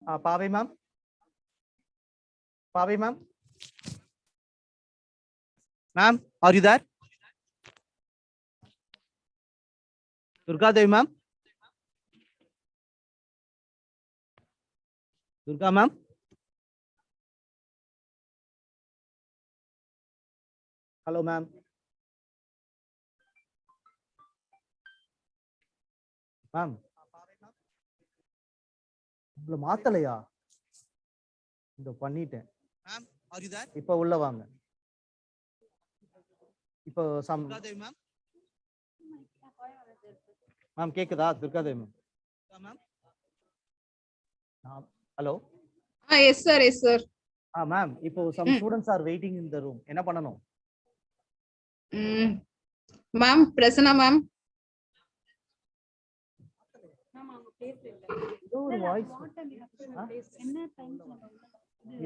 Pavi ma'am. Pavi ma'am. Ma'am, are you there? Durga Devi ma'am. Durga ma'am. Hello ma'am. Ma'am. இவ்வளவு மாத்தலையா? இந்த பண்ணிட்டேன். Ma'am, are you there? இப்ப உள்ள வாங்க. இப்போ Durga Devi ma'am. Ma'am கேக்குதா? Durga Devi ma'am. Ma'am. Hello. Yes sir, yes sir. Ma'am, இப்போ some students are waiting in the room. என்ன பண்ணனும்? Ma'am, Prasanna ma'am.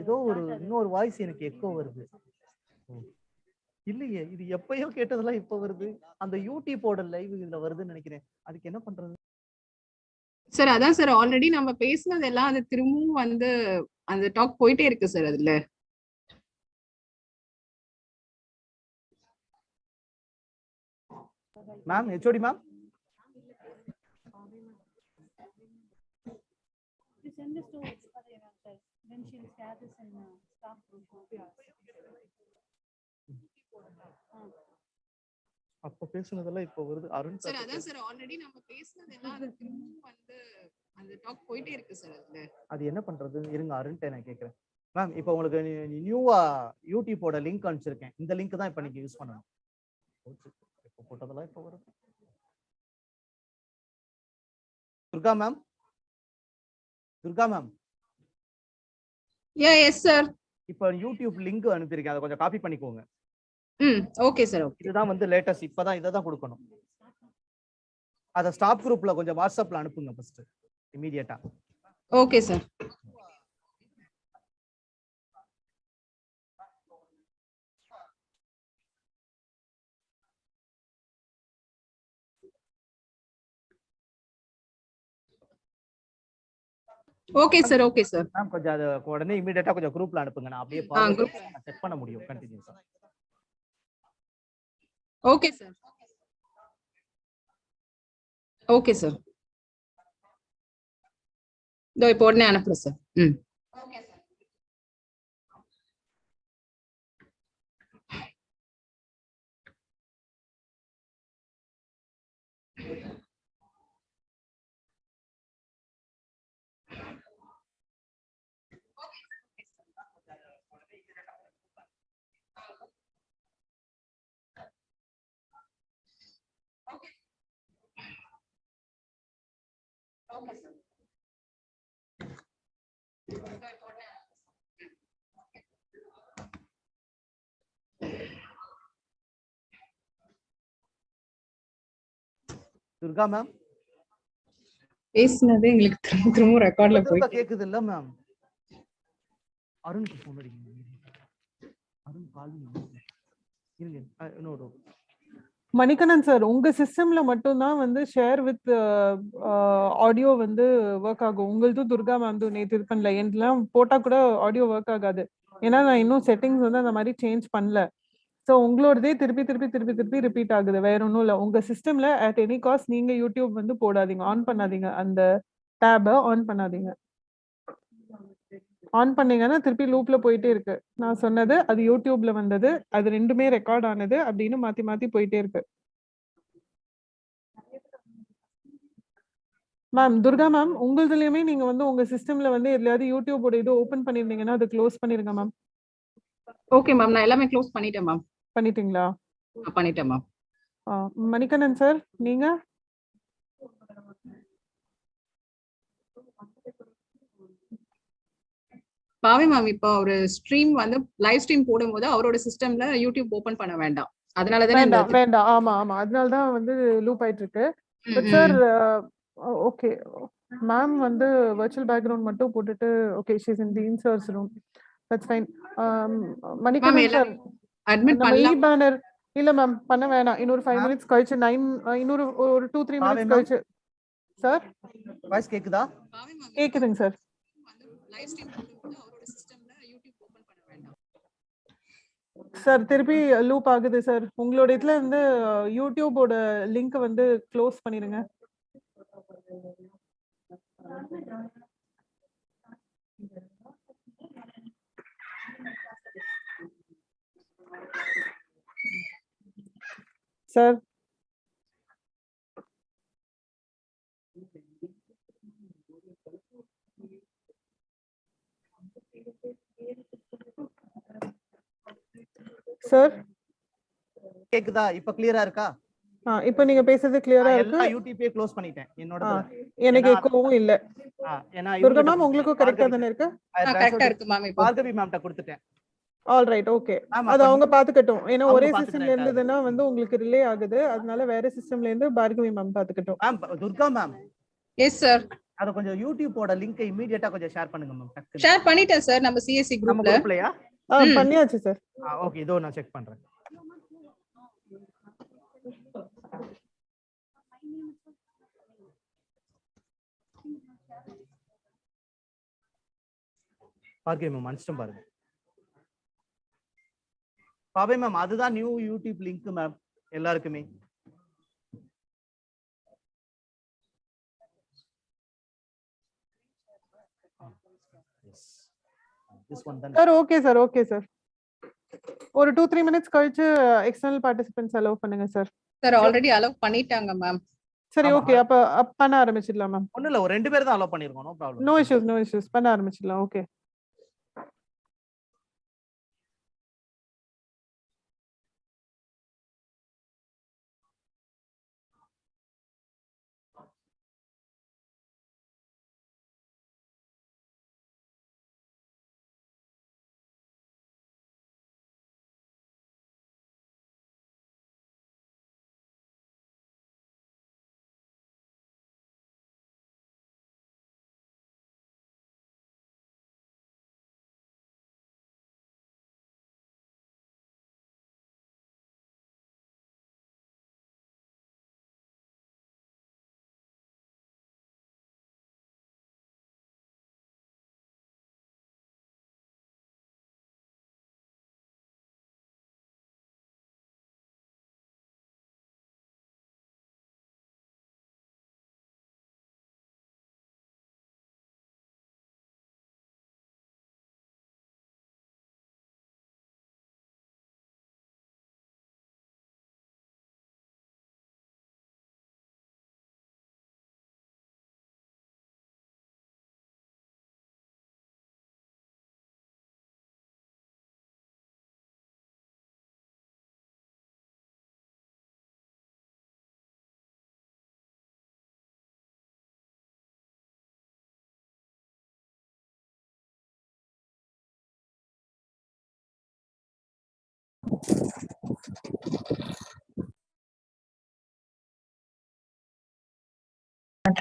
ஏதோ ஒரு இன்னொரு வாய்ஸ் எனக்கு எக்கோ வருது. இல்லையே, இது எப்பயோ கேட்டதெல்லாம் இப்ப வருது. அந்த யூடியூபோட லைவ் இதுல வருதுன்னு நினைக்கிறேன். அதுக்கு என்ன பண்றது? சார் அதான் சார் ஆல்ரெடி நம்ம பேசினதெல்லாம் அது திரும்பவும் வந்து அந்த டாக் போயிட்டே இருக்கு சார் அதுல. Ma'am, HOD ma'am. Send this to then she will share this in staff group. அப்ப பேசுனதெல்லாம் இப்ப வருது. அருண் சார் அதான் சார் ஆல்ரெடி நம்ம பேசினதெல்லாம் அது திரும்பவும் வந்து அந்த டாக் போயிட்டே இருக்கு சார் அதுல. அது என்ன பண்றது? இருங்க அருண்ட்ட நான் கேக்குறேன். மேம், இப்போ உங்களுக்கு நியூவா யூடியூபோட லிங்க் அனுப்பிச்சிருக்கேன். இந்த லிங்க் தான் இப்ப நீங்க யூஸ் பண்ணணும். இப்ப போட்டதெல்லாம் இப்ப வருது. Durga ma'am. Durga ma'am. Yes sir. இப்போ யூடியூப் லிங்க் அனுப்பியிருக்கேன். அதை கொஞ்சம் காப்பி பண்ணிக்கோங்க. Okay sir. இதுதான் வந்து லேட்டஸ்ட். இப்பதான் இதை தான் கொடுக்கணும். அத ஸ்டாப் குரூப்ல கொஞ்சம் வாட்ஸ்அப்ல அனுப்புங்க ஃபர்ஸ்ட் இமிடியேட்டா. Okay sir. Okay sir, okay sir. Ma'am கொஞ்சம் அத உடனே இமிடியேட்டா கொஞ்சம் குரூப்ல அனுப்புங்க. நான் அப்படியே செக் பண்ண முடியும் கண்டினியூஸா. Okay sir. Okay sir. இதோ இப்போ உடனே அனுப்புறேன் sir. Okay sir. Durga ma'am பேசினதே எங்களுக்கு திரும்ப ரெக்கார்ட்ல போய் கேக்குது இல்ல மேம்? அருணுக்கு போன் அடிங்க. அருண் கால் இருங்க. இன்னொரு மணிகண்ணன் சார், உங்க சிஸ்டம்ல மட்டும் தான் வந்து ஷேர் வித் ஆடியோ வந்து ஒர்க் ஆகும். உங்களது துர்கா மேம் நேத்து இது பண்ணல. எல்லாம் போட்டா கூட ஆடியோ ஒர்க் ஆகாது. ஏன்னா நான் இன்னும் செட்டிங்ஸ் வந்து அந்த மாதிரி சேஞ்ச் பண்ணல. ஸோ உங்களோடதே திருப்பி திருப்பி திருப்பி திருப்பி ரிப்பீட் ஆகுது. வேற ஒன்றும் இல்லை. உங்க சிஸ்டம்ல அட் எனி காஸ்ட் நீங்க யூடியூப் வந்து போடாதீங்க, ஆன் பண்ணாதீங்க. அந்த டேபை ஆன் பண்ணாதீங்க. ஆன் பண்ணீங்கன்னா திருப்பி லூப்ல போயிட்டே இருக்கு. நான் சொன்னது அது யூடியூப்ல வந்தது, அது ரெண்டுமே ரெக்கார்ட் ஆனது அப்படின்னு மாத்தி மாத்தி போயிட்டே இருக்கு. மேம் துர்கா மேம், உங்களுதுலயுமே நீங்க வந்து உங்க சிஸ்டம்ல வந்து எதுலயாவது யூடியூபோட இது ஓபன் பண்ணிருந்தீங்கன்னா அது க்ளோஸ் பண்ணிருங்க மேம். ஓகே மேம், நான் எல்லாமே க்ளோஸ் பண்ணிட்டேன் மேம். பண்ணிட்டீங்களா? பண்ணிட்டேன் மேம். மணிகண்ணன் சார் நீங்க? பாவி மேம், இப்போ ஒரு ஸ்ட்ரீம் வந்து லைவ் ஸ்ட்ரீம் போடும்போது அவரோட சிஸ்டம்ல யூடியூப் ஓபன் பண்ண வேண்டாம். அதனால தான் வேண்டாம். ஆமா ஆமா, அதனால தான் வந்து லூப் ஆயிட்டு இருக்கு. பட் சார் ஓகே மேம் வந்து வர்ச்சுவல் பேக்ரவுண்ட் மட்டும் போட்டுட்டு okay she is in the inserts room. That's fine. Manikannan sir admit பண்ணலாம். பேனர் இல்ல மேம், பண்ண வேணாம். இன்னொரு 5 மினிட்ஸ் கழிச்சு இன்னொரு ஒரு 2-3 மினிட்ஸ் கழிச்சு. சார் வாய்ஸ் கேக்குதா? கேக்குதுங்க சார். லைவ் ஸ்ட்ரீம் போடும்போது அவரோட சிஸ்டம்ல யூடியூப் ஓபன் பண்ண வேண்டாம். சார் திருப்பி லூப் ஆகுது சார். உங்களோட இதுல இருந்து யூடியூபோட லிங்க் வந்து க்ளோஸ் பண்ணிருங்க. சார் சார் கேக்குதா? இப்ப கிளியரா இருக்கா? இப்போ நீங்க பேசுறது கிளியரா இருக்கு. எல்லா யூடியூபே க்ளோஸ் பண்ணிட்டேன் என்னோட. எனக்கு எக்கோவும் இல்ல. ஏன்னா துர்கா மேம் உங்களுக்கும் கரெக்ட்டா தானே இருக்கு? கரெக்ட்டா இருக்கு மேம். இப்போ பார்கவி மேம்ட்ட கொடுத்துட்டேன். All right, okay. அது அவங்க பாத்துக்கட்டும். ஏன்னா அவங்க ஒரே பாத்துக்கிறேன் சிஸ்டம்ல இருந்ததுன்னா வந்து உங்களுக்கு ரிலே ஆகுது. அதனால வேற சிஸ்டம்ல இருந்து பார்கவி மேம் பாத்துக்கட்டும். Ma'am Durga ma'am. Yes sir. அத கொஞ்சம் யூடியூபோட லிங்கை இமிடியேட்டா கொஞ்சம் ஷேர் பண்ணுங்க மேம். டக்குனு ஷேர் பண்ணிட்டேன் சார் நம்ம சிஎஸ்சி நம்ம குரூப்ல. குரூப்லயா? பண்ணியாச்சு சார். ஓகே, இதோ நான் செக் பண்றேன். பார்கவி மேம் அனுப்பிச்சிட்டேன் பாருங்க. பாபே மேம் அதுதான் நியூ யூடியூப் லிங்க் மேம் எல்லாருக்குமே. Sir okay sir, okay sir. ஒரு 2-3 மினிட்ஸ் கழிச்சு எக்ஸ்டர்னல் பார்ட்டிசிபென்ட்ஸ் அலோவ் பண்ணுங்க சார். சார் ஆல்ரெடி அலோவ் பண்ணிட்டாங்க மேம். சரி ஓகே, அப்ப பண்ண ஆரம்பிச்சிடலாம் மேம். ஒண்ணும் இல்ல, ஒரு 2 பேர் தான் அலோவ் பண்ணிருக்கோம். No problem. No issues, no issues. பண்ண ஆரம்பிச்சிடலாம். Okay.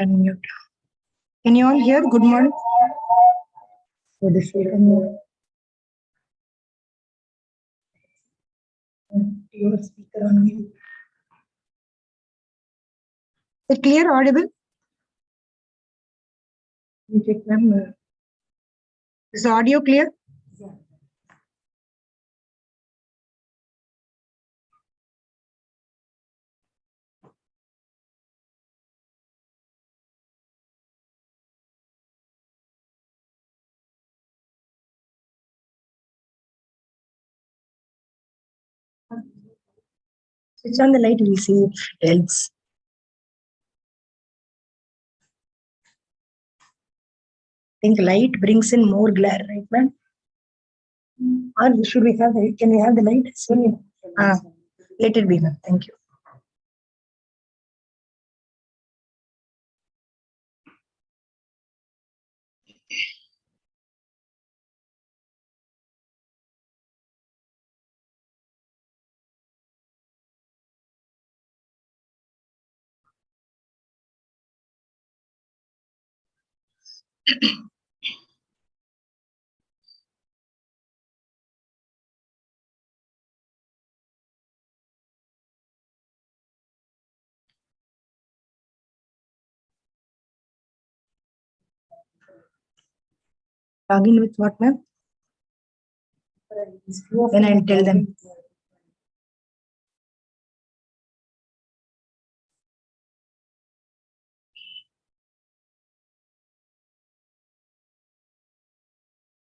Unmute. Can you all hear? Good morning. So this will unmute. Your speaker on mute. Is it clear, audible? You check them. Is the audio clear? Yeah. Switch on the light, we'll see if it helps. I think light brings in more glare, right, ma'am? Or should we have the, can we have the light? Let it be, ma'am. Thank you. Login with what, ma'am? Then I'll tell them.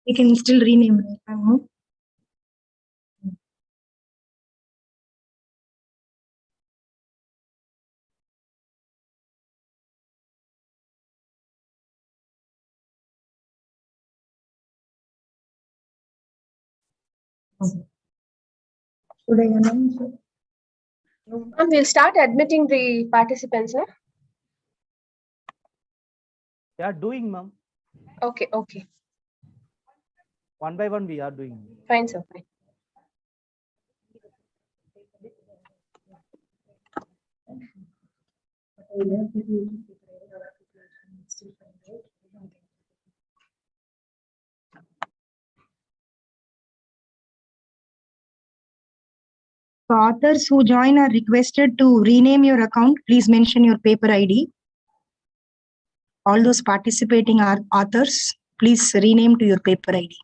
We can still rename it, ma'am. Should I announce it? We'll start admitting the participants, no? Yeah, doing, ma'am. Okay, okay. One by one, we are doing. Fine, sir. Fine. So authors who join are requested to rename your account. Please mention your paper ID. All those participating are authors. Please rename to your paper ID.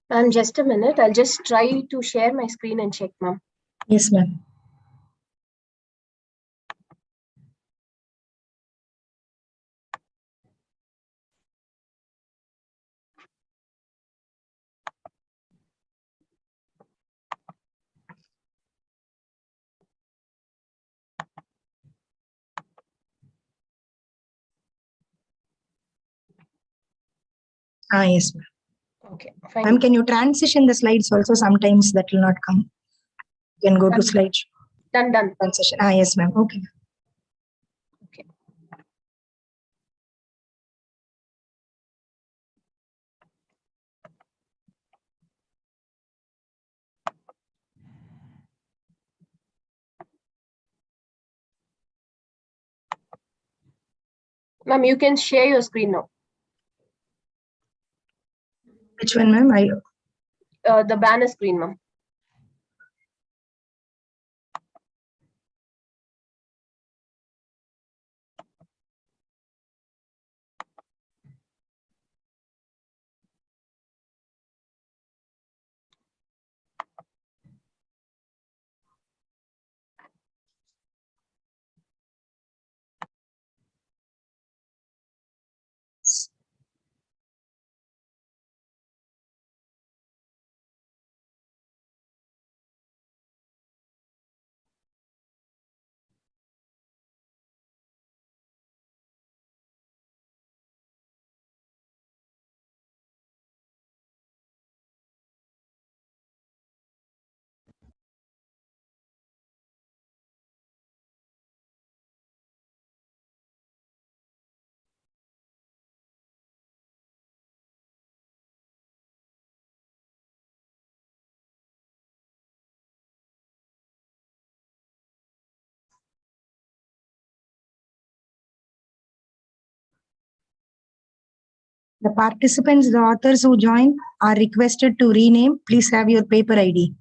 Ma'am, just a minute. I'll just try to share my screen and check, ma'am. Yes, ma'am. Yes, ma'am. Okay, fine. Ma'am, can you transition the slides also? Sometimes that will not come. You can go to slide Done, done. transition. Yes, ma'am. Okay. Okay. Ma'am, you can share your screen now. Which one, ma'am? The banner screen, ma'am. The participants, the authors who join are requested to rename. Please have your paper ID.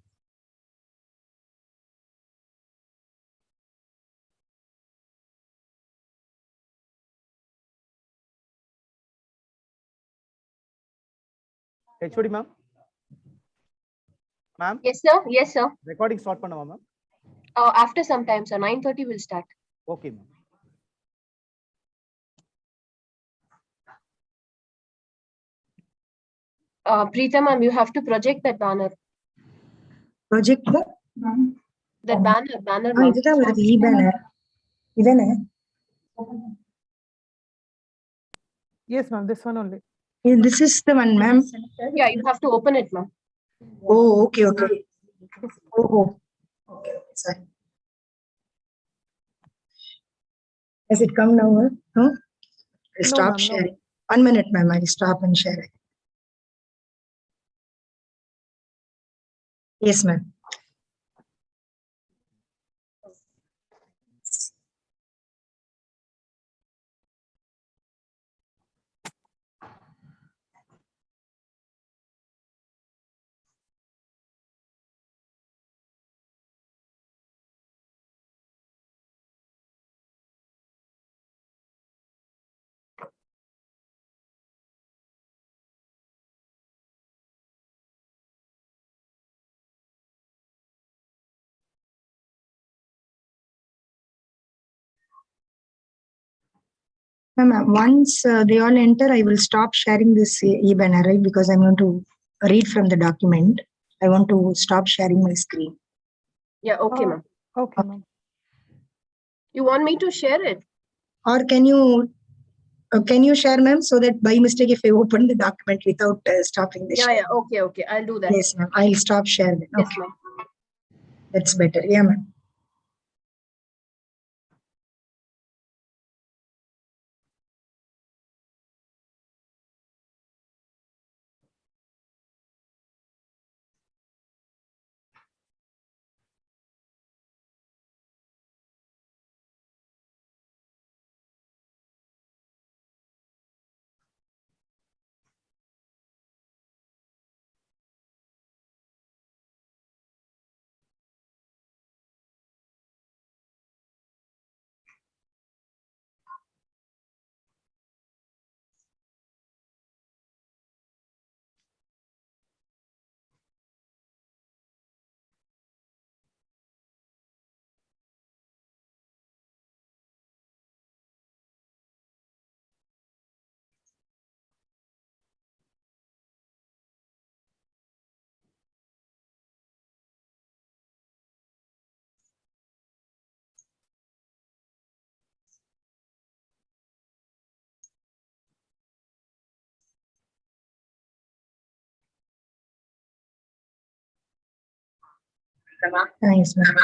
HOD, ma'am. Ma'am, Yes, sir. Yes, sir. recording start பண்ணவா, ma'am? After some time, sir. 9:30 will start. Okay, ma'am. Preeta, ma'am, you have to project that banner. Project. That banner, ma'am. இதுதான் வருது e-banner. இதானே? Yes, ma'am. This one only. This is the one, ma'am. Yeah, you have to open it, ma'am. Oh, okay, okay. Oh. Okay, sorry. Has it come now? No? I'll stop ma'am, no. sharing. 1 minute, ma'am. I'll stop and share it. Yes, ma'am. Ma'am, once they all enter, I will stop sharing this e-banner, right? Because I'm going to read from the document. I want to stop sharing my screen. Yeah, okay, ma'am. Okay, ma'am. You want me to share it? Or can you share, ma'am, so that by mistake, if I open the document without stopping the share. Yeah, okay. I'll do that. Yes, ma'am. I'll stop sharing. Yes, Okay, ma'am. that's better. Yeah, ma'am. Yes, ma'am.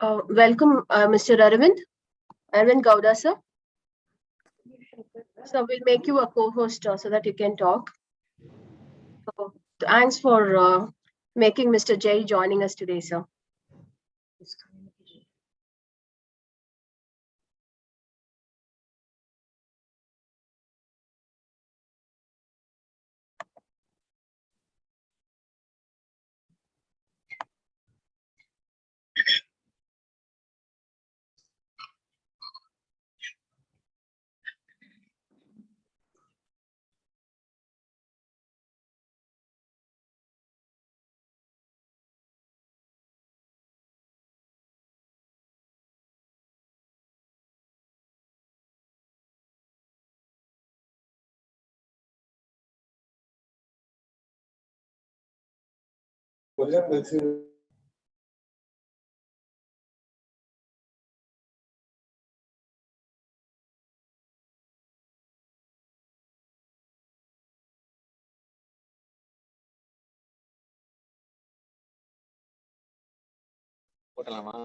Welcome, Mr. Arvind Gowda, sir. So we'll make you a co-host so that you can talk. So thanks for making Mr. Jay joining us today, sir. போட்டலாமா?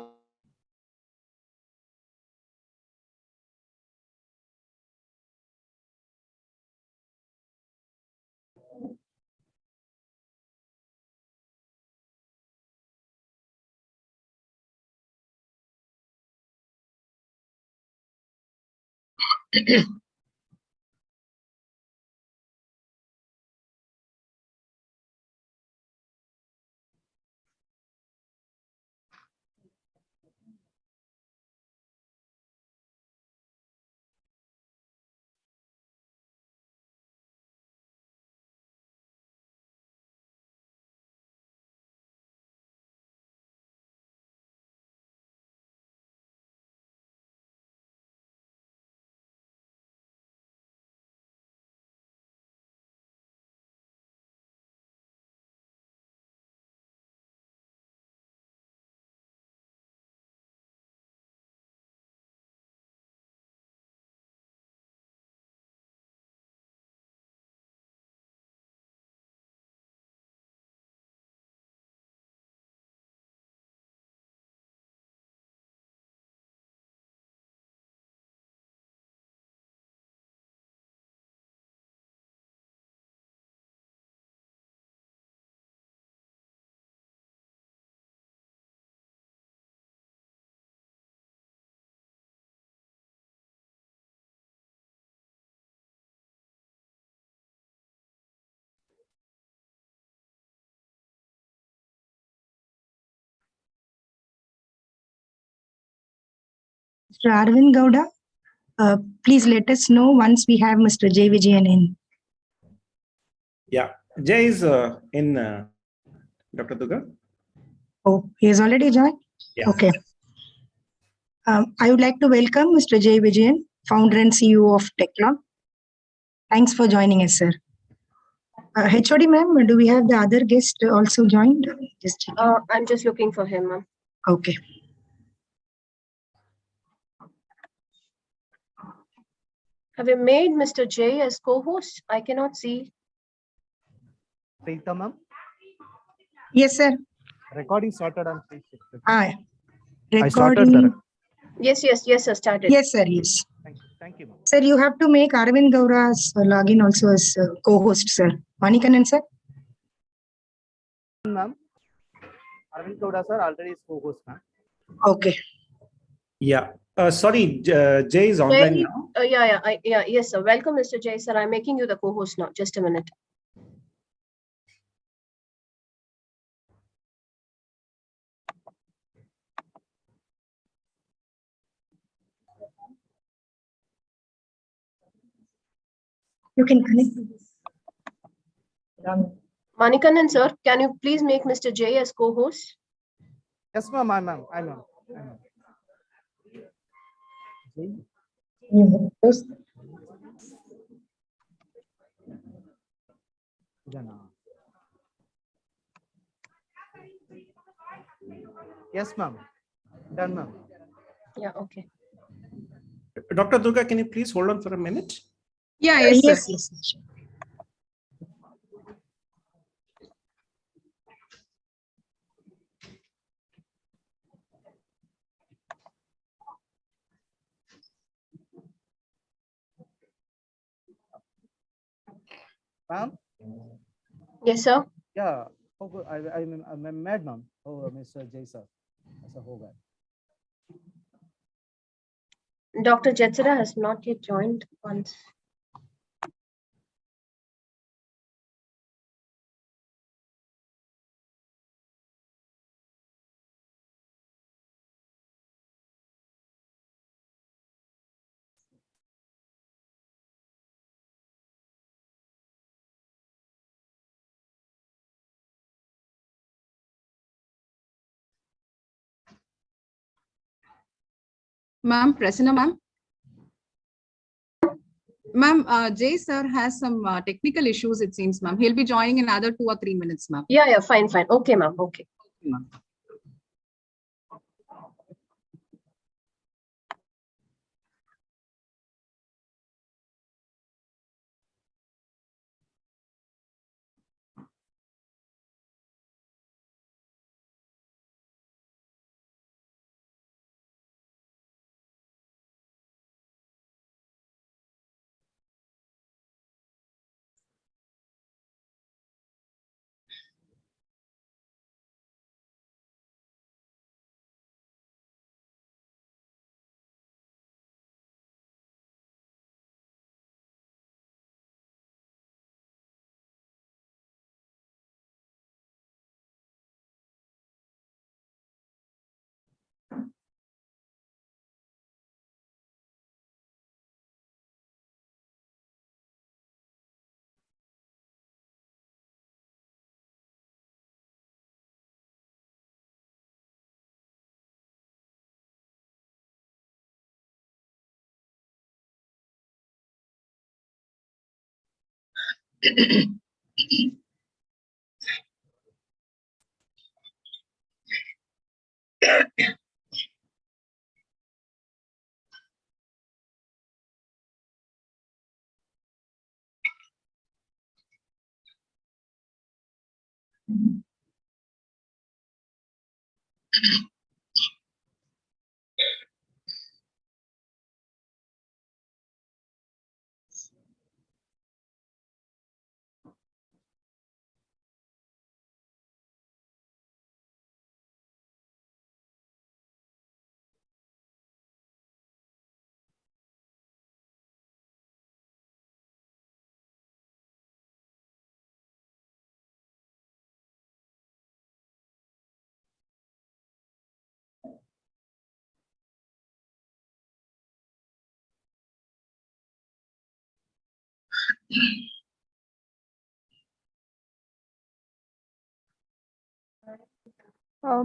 Mr. Arvind Gowda, please let us know once we have Mr. J. Vijayan in. Yeah, Jay is in Dr. Durga. Oh, he has already joined? Yeah. Okay. I would like to welcome Mr. J. Vijayan, founder and CEO of Techlaw. Thanks for joining us, sir. HOD ma'am, do we have the other guest also joined? Just checking. I'm just looking for him, ma'am. Okay. Have you made Mr. J as co-host? I cannot see. Preeta ma'am, Yes, sir. recording started on Facebook. Ah, I started recording. the. Yes, sir, started. Yes, sir. Yes. Thank you, ma'am. Sir, you have to make Arvind Gaura's login also as co-host, sir. Manikanan, sir. Ma'am, Arvind Gowda sir already is co-host, ma'am. Okay. Yeah. Sorry, Jay is online Jay, now. yes, sir. Welcome, Mr. J, sir. I'm making you the co-host now. Just a minute. You can connect. Manikanan, sir, can you please make Mr. J as co-host? Yes, ma'am. I'm ma'am. Yes, ma'am. Done, ma'am. Yeah, okay. Dr. Durga, can you please hold on for a minute? Yeah, yes, sir. Yes. Sure. Ma'am? Yes, sir. Yeah. Oh, I'm mad, ma'am. Oh, Mr. Jay sir. ऐसा होगा. Dr. Jetsara has not yet joined once. Ma'am, Prasanna ma'am. Ma'am, Jay sir has some technical issues, it seems, ma'am. He'll be joining in another 2 or 3 minutes, ma'am. Yeah, fine. Okay, ma'am. Okay. Ma'am.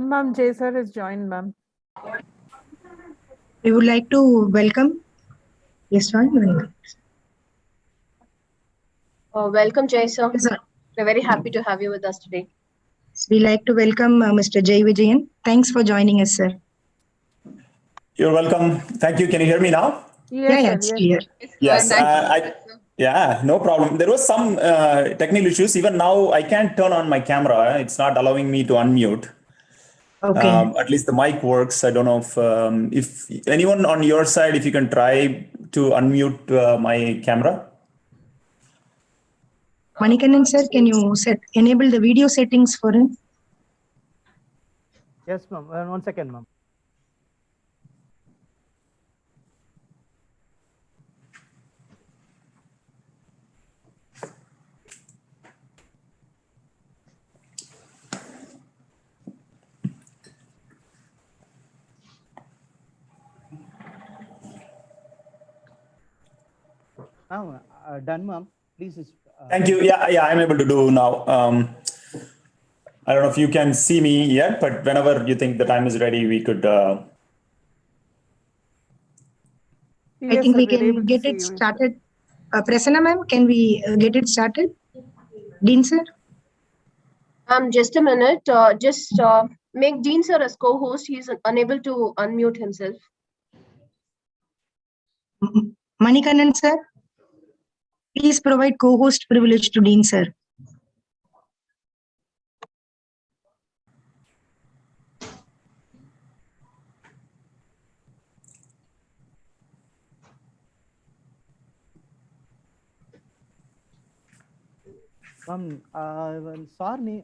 Ma'am, Jay sir is joined, ma'am. We would like to welcome. Yes, ma'am. Welcome, Jay sir. Yes, sir. We're very happy to have you with us today. We like to welcome Mr. Jay Vijayan. Thanks for joining us, sir. You're welcome. Thank you. Can you hear me now? Yes, Yeah, sir. it's Yes, clear. sir. Yes. Thank you. Yeah, no problem. There was some technical issues. Even now, I can't turn on my camera. It's not allowing me to unmute. Okay. At least the mic works. I don't know if anyone on your side, if you can try to unmute my camera. Manikandan sir, can you enable the video settings for him? Yes, ma'am. 1 second, ma'am. Done, ma'am. Please. Thank you. Yeah, I'm able to do now. I don't know if you can see me yet, but whenever you think the time is ready, we could. I Yes, think sir, we we're able can to get see it you, sir. started. Prasanna ma'am, can we get it started? Dean sir? Just a minute. Just make Dean sir as co-host. He's unable to unmute himself. Manikandan sir, please provide co-host privilege to Dean sir. Ma'am, Sar name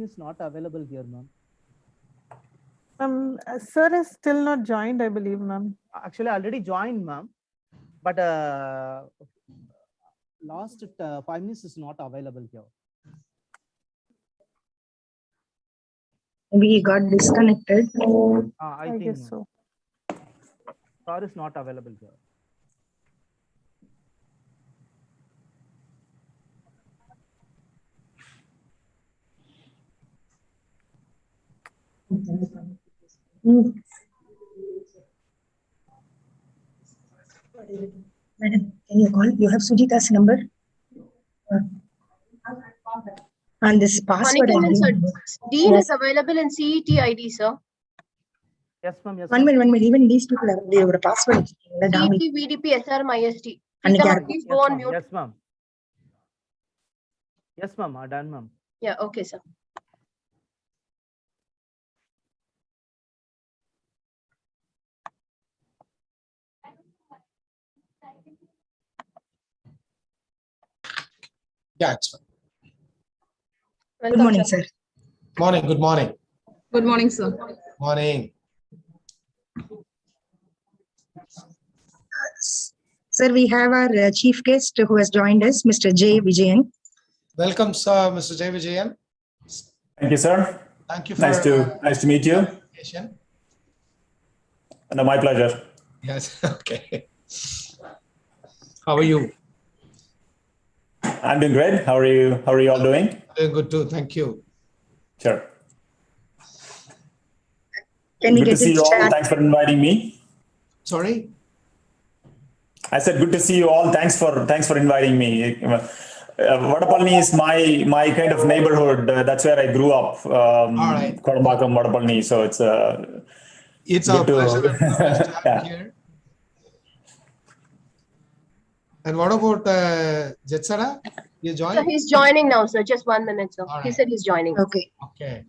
is not available here, ma'am. Sir is still not joined, I believe, ma'am. Actually, I already joined, ma'am. But last 5 minutes is not available here. We got disconnected. I think guess so. Sar is not available here. Madam, can you call? You have Sujita's number? And this password. Manikanan, sir, Dean Yes. is available in CET ID, sir. Yes, ma'am. Yes, One ma'am. minute. Even these people have their password. CET, VDP, SRM, IST. And Preeta, Gary. please Yes, go on ma'am. mute. Yes, ma'am. Yes, ma'am. Done, ma'am. Yeah, okay, sir. Yeah, it's fine. Good Welcome, morning, sir. sir. Morning, good morning. Good morning, sir. Morning. Sir, we have our chief guest who has joined us, Mr. J. Vijayan. Welcome, sir, Mr. J. Vijayan. Thank you, sir. Thank you for Nice to meet you. invitation. No, my pleasure. Yes, okay. How are you? I'm doing great. How are you? How are you all doing? Doing good too, thank you. Sure. Can we Good to get see it you all. started? Thanks for inviting me. Sorry? I said good to see you all. Thanks for inviting me. Vadapalani is my kind of neighborhood. That's where I grew up. All right. Kodambakam, Vadapalani. So it's It's our good to- pleasure and privilege to have Yeah. you here. And what about Jetsara? You So joined? he's joining now, sir. Just 1 minute, sir. All He right. said he's joining. Okay. Okay.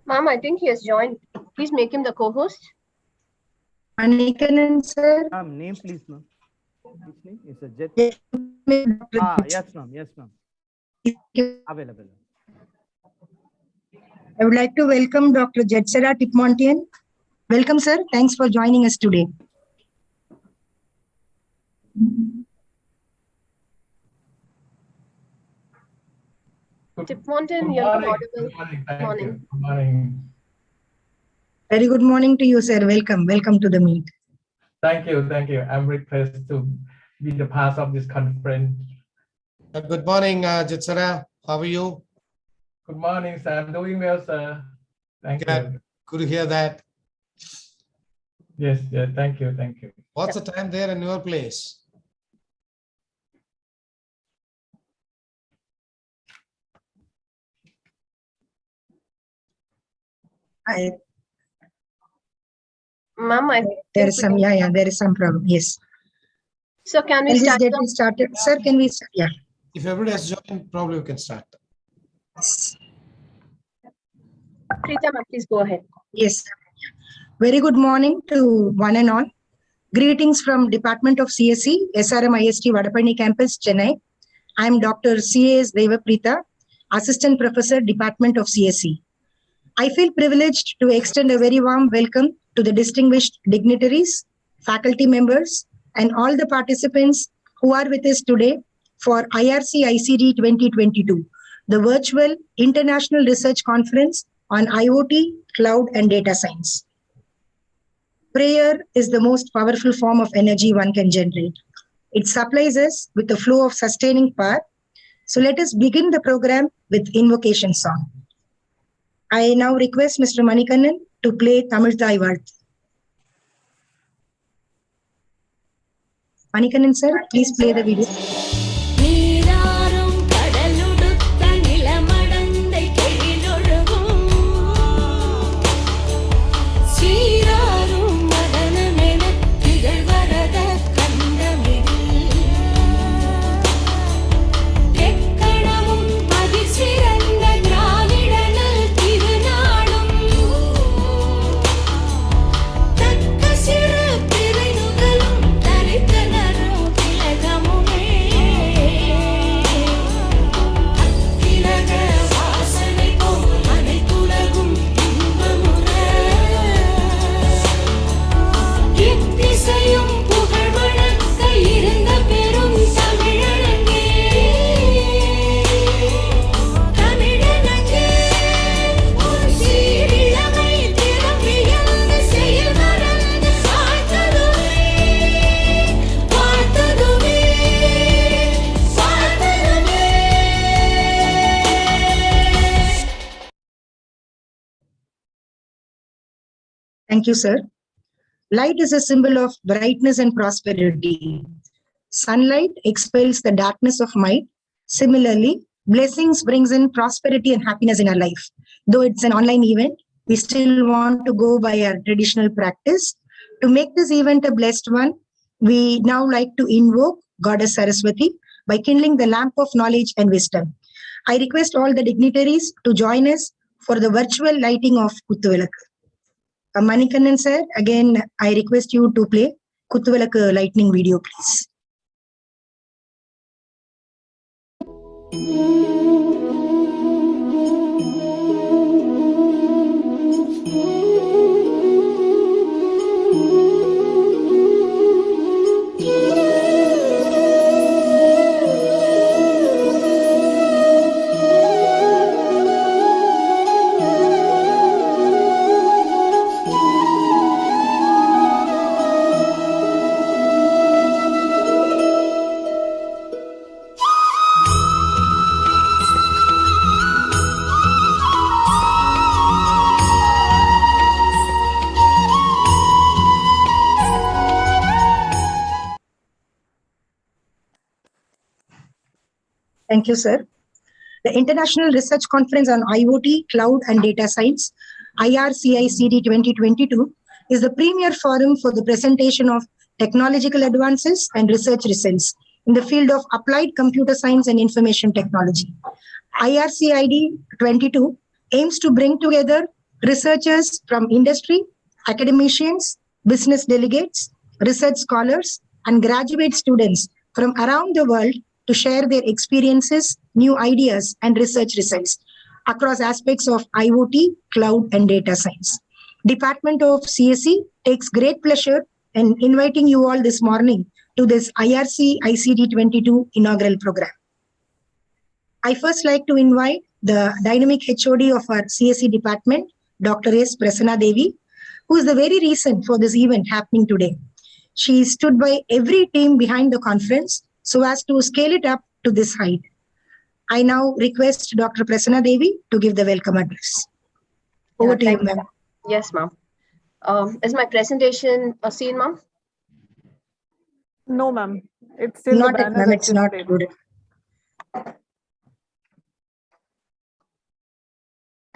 Ma'am, I think he has joined. Please make him the co-host. Manikanan, sir. Ma'am, name please, ma'am. Which name? It's a jet. Yes, Yes, ma'am. Yes, ma'am. Available. I would like to welcome Dr. Jetsara Tipmontian. Welcome, sir. Thanks for joining us today. Tipmontian, you're not audible. Morning. Good morning. Very good morning to you, sir. Welcome. Welcome to the meet. Thank you. Thank you. I'm very pleased to be the part of this conference. Good morning, Jetsara. How are you? Good morning, sir. I'm doing well, sir. Thank Good. you. Good to hear that. Yes, yes. Thank you. Thank you. What's the time there in your place? Ma'am, I There think is some, there is some problem. Yes. So can we Can we start? get sir? it started? Sir, can we start? Yeah. If everybody has joined, probably we can start. Preeta, ma'am, please go ahead. Yes. Very good morning to one and all. Greetings from Department of CSE, SRM IST Vadapalani Campus, Chennai. I am Dr. C.A.S. Devapreeta, Assistant Professor, Department of CSE. I feel privileged to extend a very warm welcome to the distinguished dignitaries, faculty members, and all the participants who are with us today for IRC ICD 2022, the virtual International Research Conference on IoT, Cloud, and Data Science. Prayer is the most powerful form of energy one can generate. It supplies us with a flow of sustaining power. So let us begin the program with invocation song. I now request Mr. Manikanan to play Tamil Thai Vaalthu. Manikanan sir, please play the video. நீராறும் கடலுடுத்த நிலமடந்தை கெழிலொழுகும் சீராறும் மதனமென திகழ்வரத கண்டமில் எக்கணமும் அதிசிறந்த திராவிடனல் திருநாடும் தக்க சிறு பிறை நுதலும் தரித்தனரும் திலகமுமே Thank you, sir. Light is a symbol of brightness and prosperity. Sunlight expels the darkness of mind. Similarly, blessings brings in prosperity and happiness in our life. Though it's an online event, we still want to go by our traditional practice. To make this event a blessed one, we now like to invoke Goddess Saraswati by kindling the lamp of knowledge and wisdom. I request all the dignitaries to join us for the virtual lighting of Kuttuvilakku. Manikannan sir, again, I request you to play Kuttuvilakku lightning video, please. Thank you, sir. The International Research Conference on IoT, Cloud and Data Science, IRCICD 2022, is the premier forum for the presentation of technological advances and research results in the field of applied computer science and information technology. IRCID 22 aims to bring together researchers from industry, academicians, business delegates, research scholars, and graduate students from around the world to share their experiences, new ideas, and research results across aspects of IoT, cloud, and data science. Department of CSE takes great pleasure in inviting you all this morning to this IRC ICT 22 inaugural program. I first like to invite the dynamic HOD of our CSE department, Dr. S. Prasanna Devi, who is the very reason for this event happening today. She stood by every team behind the conference so as to scale it up to this height. I now request Dr. Prasanna Devi to give the welcome address. Over to you, ma'am. Yes, ma'am. Is my presentation seen, ma'am? No, ma'am. It's still Not the yet, banner ma'am. that's It's not displayed. good.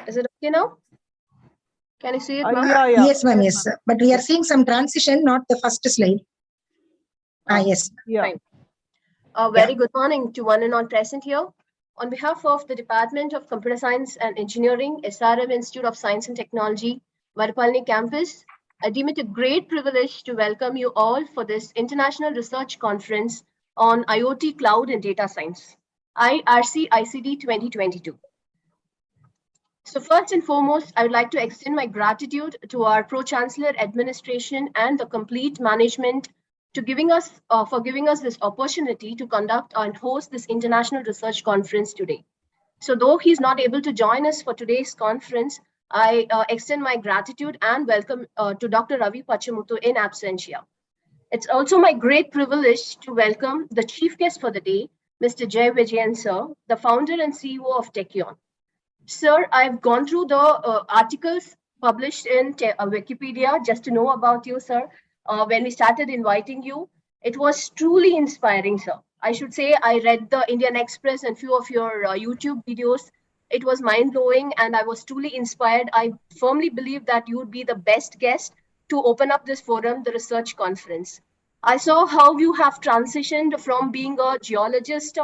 Is it okay now? Can you see it, ma'am? Yeah. Yes, ma'am. Yes, sir. But we are seeing some transition, not the first slide. Yes. Yeah. Fine. Very good morning to one and all present here. On behalf of the Department of Computer Science and Engineering, SRM Institute of Science and Technology, Vadapalani campus, I deem it a great privilege to welcome you all for this International Research Conference on IoT, Cloud and Data Science, IRC ICD 2022. So first and foremost, I would like to extend my gratitude to our Pro-Chancellor Administration and the complete management for giving us this opportunity to conduct and host this international research conference today. So though he's not able to join us for today's conference, I extend my gratitude and welcome to Dr. Ravi Pachamuthu in absentia. It's also my great privilege to welcome the chief guest for the day, Mr. Jay Vijayan sir, the founder and CEO of Techion. Sir, I've gone through the articles published in Wikipedia just to know about you, sir. When we started inviting you, it was truly inspiring, sir. I should say I read the Indian Express and few of your YouTube videos. It was mind-blowing and I was truly inspired. I firmly believe that you would be the best guest to open up this forum, the research conference. I saw how you have transitioned from being a geologist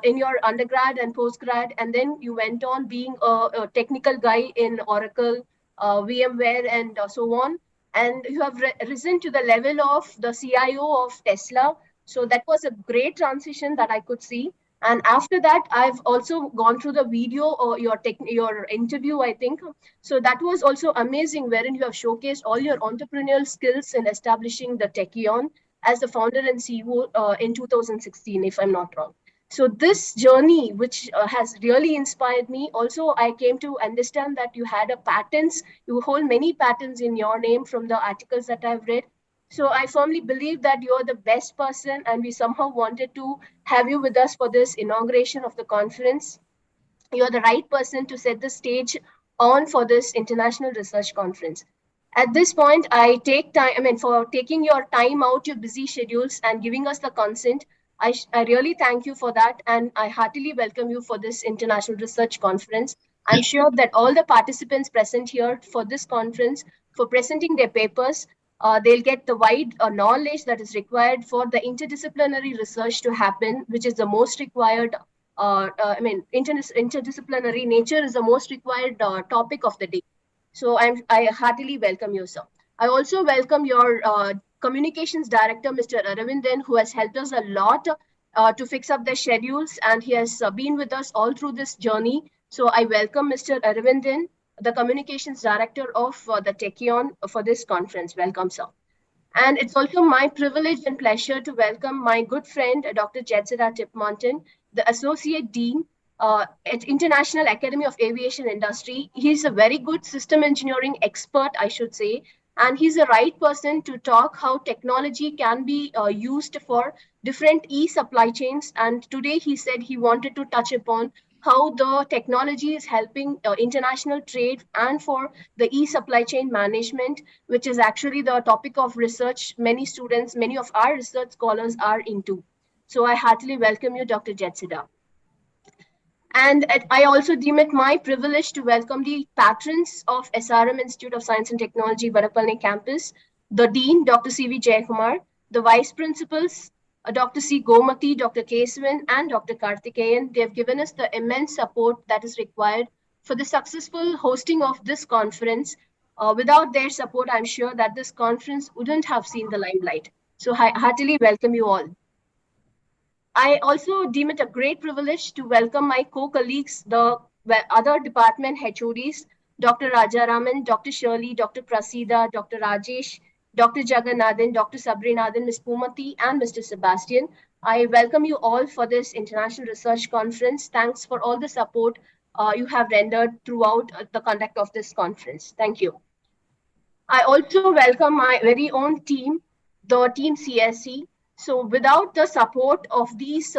in your undergrad and postgrad, and then you went on being a technical guy in Oracle, VMware, and so on. And you have risen to the level of the CIO of Tesla. So that was a great transition that I could see. And after that, I've also gone through the video or your interview, I think. So that was also amazing, wherein you have showcased all your entrepreneurial skills in establishing the Techion as the founder and CEO in 2016, if I'm not wrong. So this journey, which has really inspired me, also I came to understand that you had you hold many patents in your name from the articles that I've read. So I firmly believe that you're the best person and we somehow wanted to have you with us for this inauguration of the conference. You're the right person to set the stage on for this international research conference. At this point, I take time, for taking your time out, your busy schedules, and giving us the consent. I really thank you for that, and I heartily welcome you for this International Research Conference. I'm sure that all the participants present here for this conference, for presenting their papers, they'll get the wide knowledge that is required for the interdisciplinary research to happen, which is the most required. Interdisciplinary nature is the most required topic of the day. So I heartily welcome you, sir. I also welcome your communications director, Mr. Aravindan, who has helped us a lot to fix up the schedules, and he has been with us all through this journey. So I welcome Mr. Aravindan, the communications director of the Techion for this conference. Welcome, sir. And it's also my privilege and pleasure to welcome my good friend, Dr. Jetsida Tipmonton, the Associate Dean at International Academy of Aviation Industry. He's a very good system engineering expert, I should say, and he's the right person to talk how technology can be used for different e-supply chains. And today he said he wanted to touch upon how the technology is helping international trade and for the e-supply chain management, which is actually the topic of research many students, many of our research scholars are into. So I heartily welcome you, Dr. Jetsida. And I also deem it my privilege to welcome the patrons of SRM Institute of Science and Technology, Vadapalani campus, the Dean, Dr. C.V. Jayakumar, the Vice Principals, Dr. C. Gomati, Dr. Kesavan, and Dr. Karthikeyan. They have given us the immense support that is required for the successful hosting of this conference. Without their support, I'm sure that this conference wouldn't have seen the limelight. So I heartily welcome you all. I also deem it a great privilege to welcome my co-colleagues, the other department HODs, Dr. Rajaraman, Dr. Shirley, Dr. Prasida, Dr. Rajesh, Dr. Jagannathan, Dr. Sabrinathan, Ms. Pumati, and Mr. Sebastian. I welcome you all for this International Research Conference. Thanks for all the support you have rendered throughout the conduct of this conference. Thank you. I also welcome my very own team, the team CSE. So without the support of these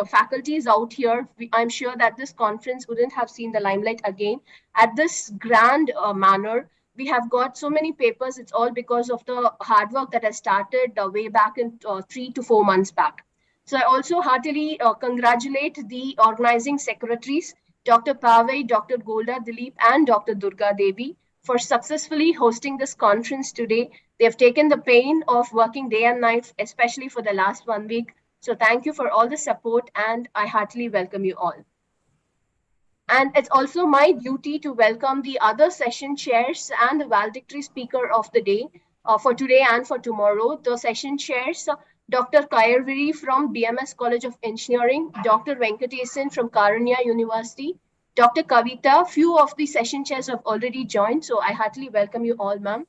faculties out here, I'm sure that this conference wouldn't have seen the limelight again at this grand manner. We have got so many papers. It's all because of the hard work that has started way back in 3 to 4 months back. So I also heartily congratulate the organizing secretaries, Dr. Pavai, Dr. Golda Dilip, and Dr. Durga Devi, for successfully hosting this conference today. They have taken the pain of working day and night, especially for the last 1 week. So thank you for all the support, and I heartily welcome you all. And it's also my duty to welcome the other session chairs and the valedictory speaker of the day for today and for tomorrow. The session chairs, Dr. Kayarviri from BMS College of Engineering, Dr. Venkatesan from Karunya University, Dr. Kavita. Few of the session chairs have already joined, so I heartily welcome you all, ma'am.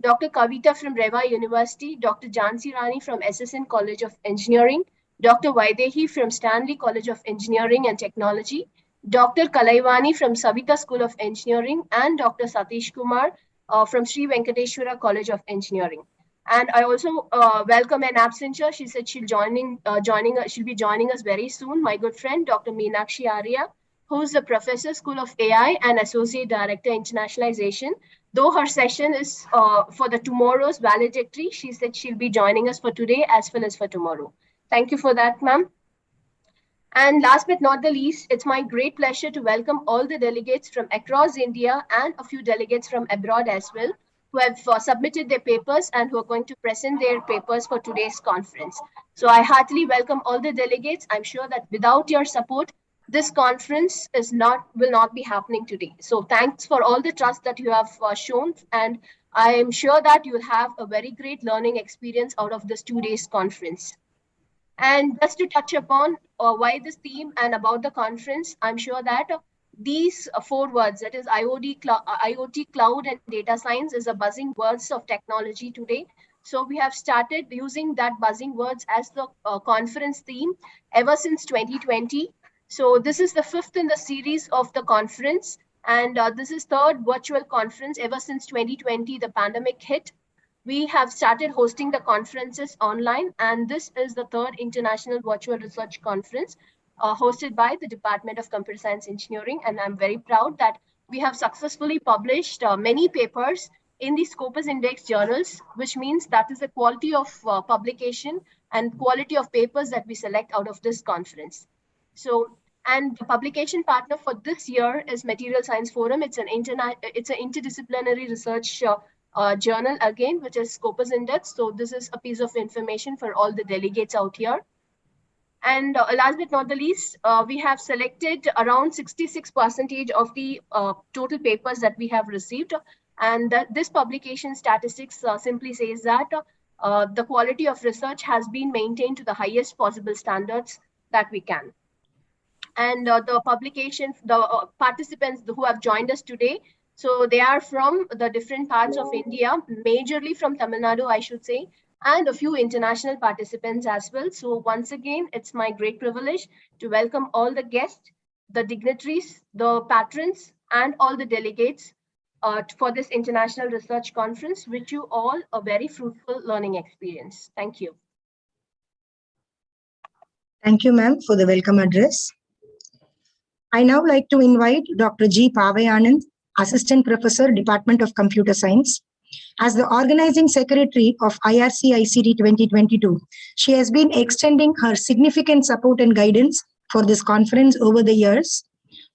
Dr. Kavita from Reva University, Dr. Jansi Rani from SSN College of Engineering, Dr. Vaidehi from Stanley College of Engineering and Technology, Dr. Kalaivani from Savita School of Engineering, and Dr. Satish Kumar from Sri Venkateshwara College of Engineering. And I also welcome an absentia. She said she'll be joining us very soon. My good friend, Dr. Meenakshi Arya, who's the Professor, School of AI and Associate Director, Internationalization. Though her session is for the tomorrow's valedictory, she said she'll be joining us for today as well as for tomorrow. Thank you for that, ma'am. And last but not the least, it's my great pleasure to welcome all the delegates from across India and a few delegates from abroad as well, who have submitted their papers and who are going to present their papers for today's conference. So I heartily welcome all the delegates. I'm sure that without your support, this conference will not be happening today. So thanks for all the trust that you have shown, and I am sure that you will have a very great learning experience out of this 2 days conference. And just to touch upon why this theme and about the conference, I'm sure that these 4 words, that is IoT, cloud, and data science, is a buzzing words of technology today. So we have started using that buzzing words as the conference theme ever since 2020. So this is the 5th in the series of the conference, and this is 3rd virtual conference ever since 2020, the pandemic hit. We have started hosting the conferences online, and this is the 3rd International Virtual Research Conference hosted by the Department of Computer Science Engineering. And I'm very proud that we have successfully published many papers in the Scopus Index journals, which means that is the quality of publication and quality of papers that we select out of this conference. So, and the publication partner for this year is Material Science Forum. It's an interdisciplinary research journal again, which is Scopus Index. So this is a piece of information for all the delegates out here. And last but not the least, we have selected around 66% of the total papers that we have received. And this publication statistics simply says that the quality of research has been maintained to the highest possible standards that we can. And the publication, the participants who have joined us today, so they are from the different parts of India, majorly from Tamil Nadu, I should say, and a few international participants as well. So once again, it's my great privilege to welcome all the guests, the dignitaries, the patrons, and all the delegates for this International Research Conference. Wish you all a very fruitful learning experience. Thank you. Thank you, ma'am, for the welcome address. I now like to invite Dr. G. Pavayanand, Assistant Professor, Department of Computer Science. As the organizing secretary of IRC ICT 2022, she has been extending her significant support and guidance for this conference over the years.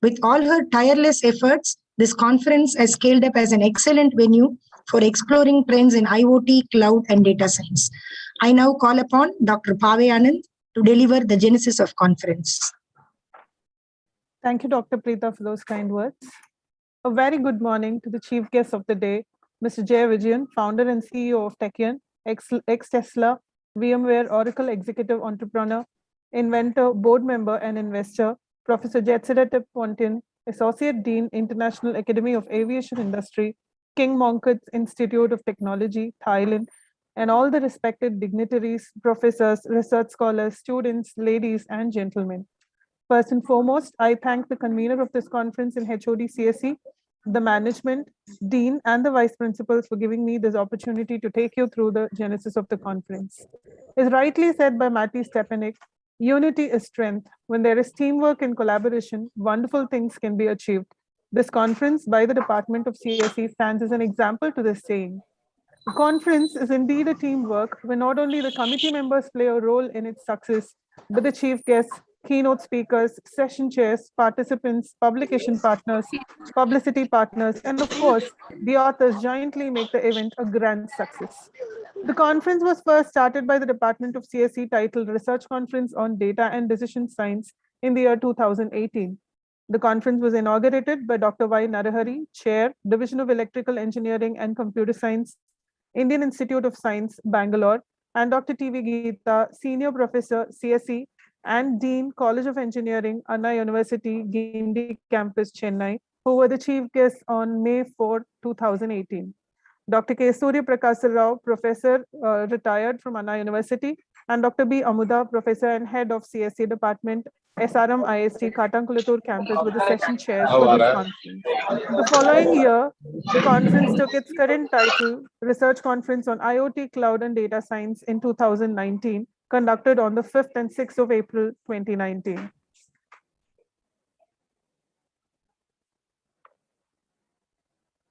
With all her tireless efforts, this conference has scaled up as an excellent venue for exploring trends in IoT, cloud, and data science. I now call upon Dr. Pavayanand to deliver the genesis of conference. Thank you, Dr. Preeta, for those kind words. A very good morning to the chief guest of the day, Mr. Jay Vijayan, founder and CEO of Techion, ex-Tesla, VMware, Oracle executive entrepreneur, inventor, board member, and investor, Professor Jetsira Pontin, Associate Dean, International Academy of Aviation Industry, King Mongkut Institute of Technology, Thailand, and all the respected dignitaries, professors, research scholars, students, ladies, and gentlemen. First and foremost, I thank the convener of this conference in HOD CSE, the management, dean, and the vice principals for giving me this opportunity to take you through the genesis of the conference. As rightly said by Matti Stepanek, unity is strength. When there is teamwork and collaboration, wonderful things can be achieved. This conference by the Department of CSE stands as an example to this saying. The conference is indeed a teamwork where not only the committee members play a role in its success, but the chief guests, keynote speakers, session chairs, participants, publication partners, publicity partners, and of course, the authors jointly make the event a grand success. The conference was first started by the Department of CSE titled Research Conference on Data and Decision Science in the year 2018. The conference was inaugurated by Dr. Y. Narahari, Chair, Division of Electrical Engineering and Computer Science, Indian Institute of Science, Bangalore, and Dr. T.V. Geeta, Senior Professor, CSE, and Dean, College of Engineering, Anna University, Gindi Campus, Chennai, who were the chief guests on May 4, 2018. Dr. K. Surya Prakash Rao, Professor, retired from Anna University, and Dr. B. Amuda, Professor and Head of CSE Department, SRM IST, Katankulatur Campus, with the session chairs for this conference. The following year, the conference took its current title, Research Conference on IoT, Cloud, and Data Science in 2019, conducted on the 5th and 6th of April, 2019.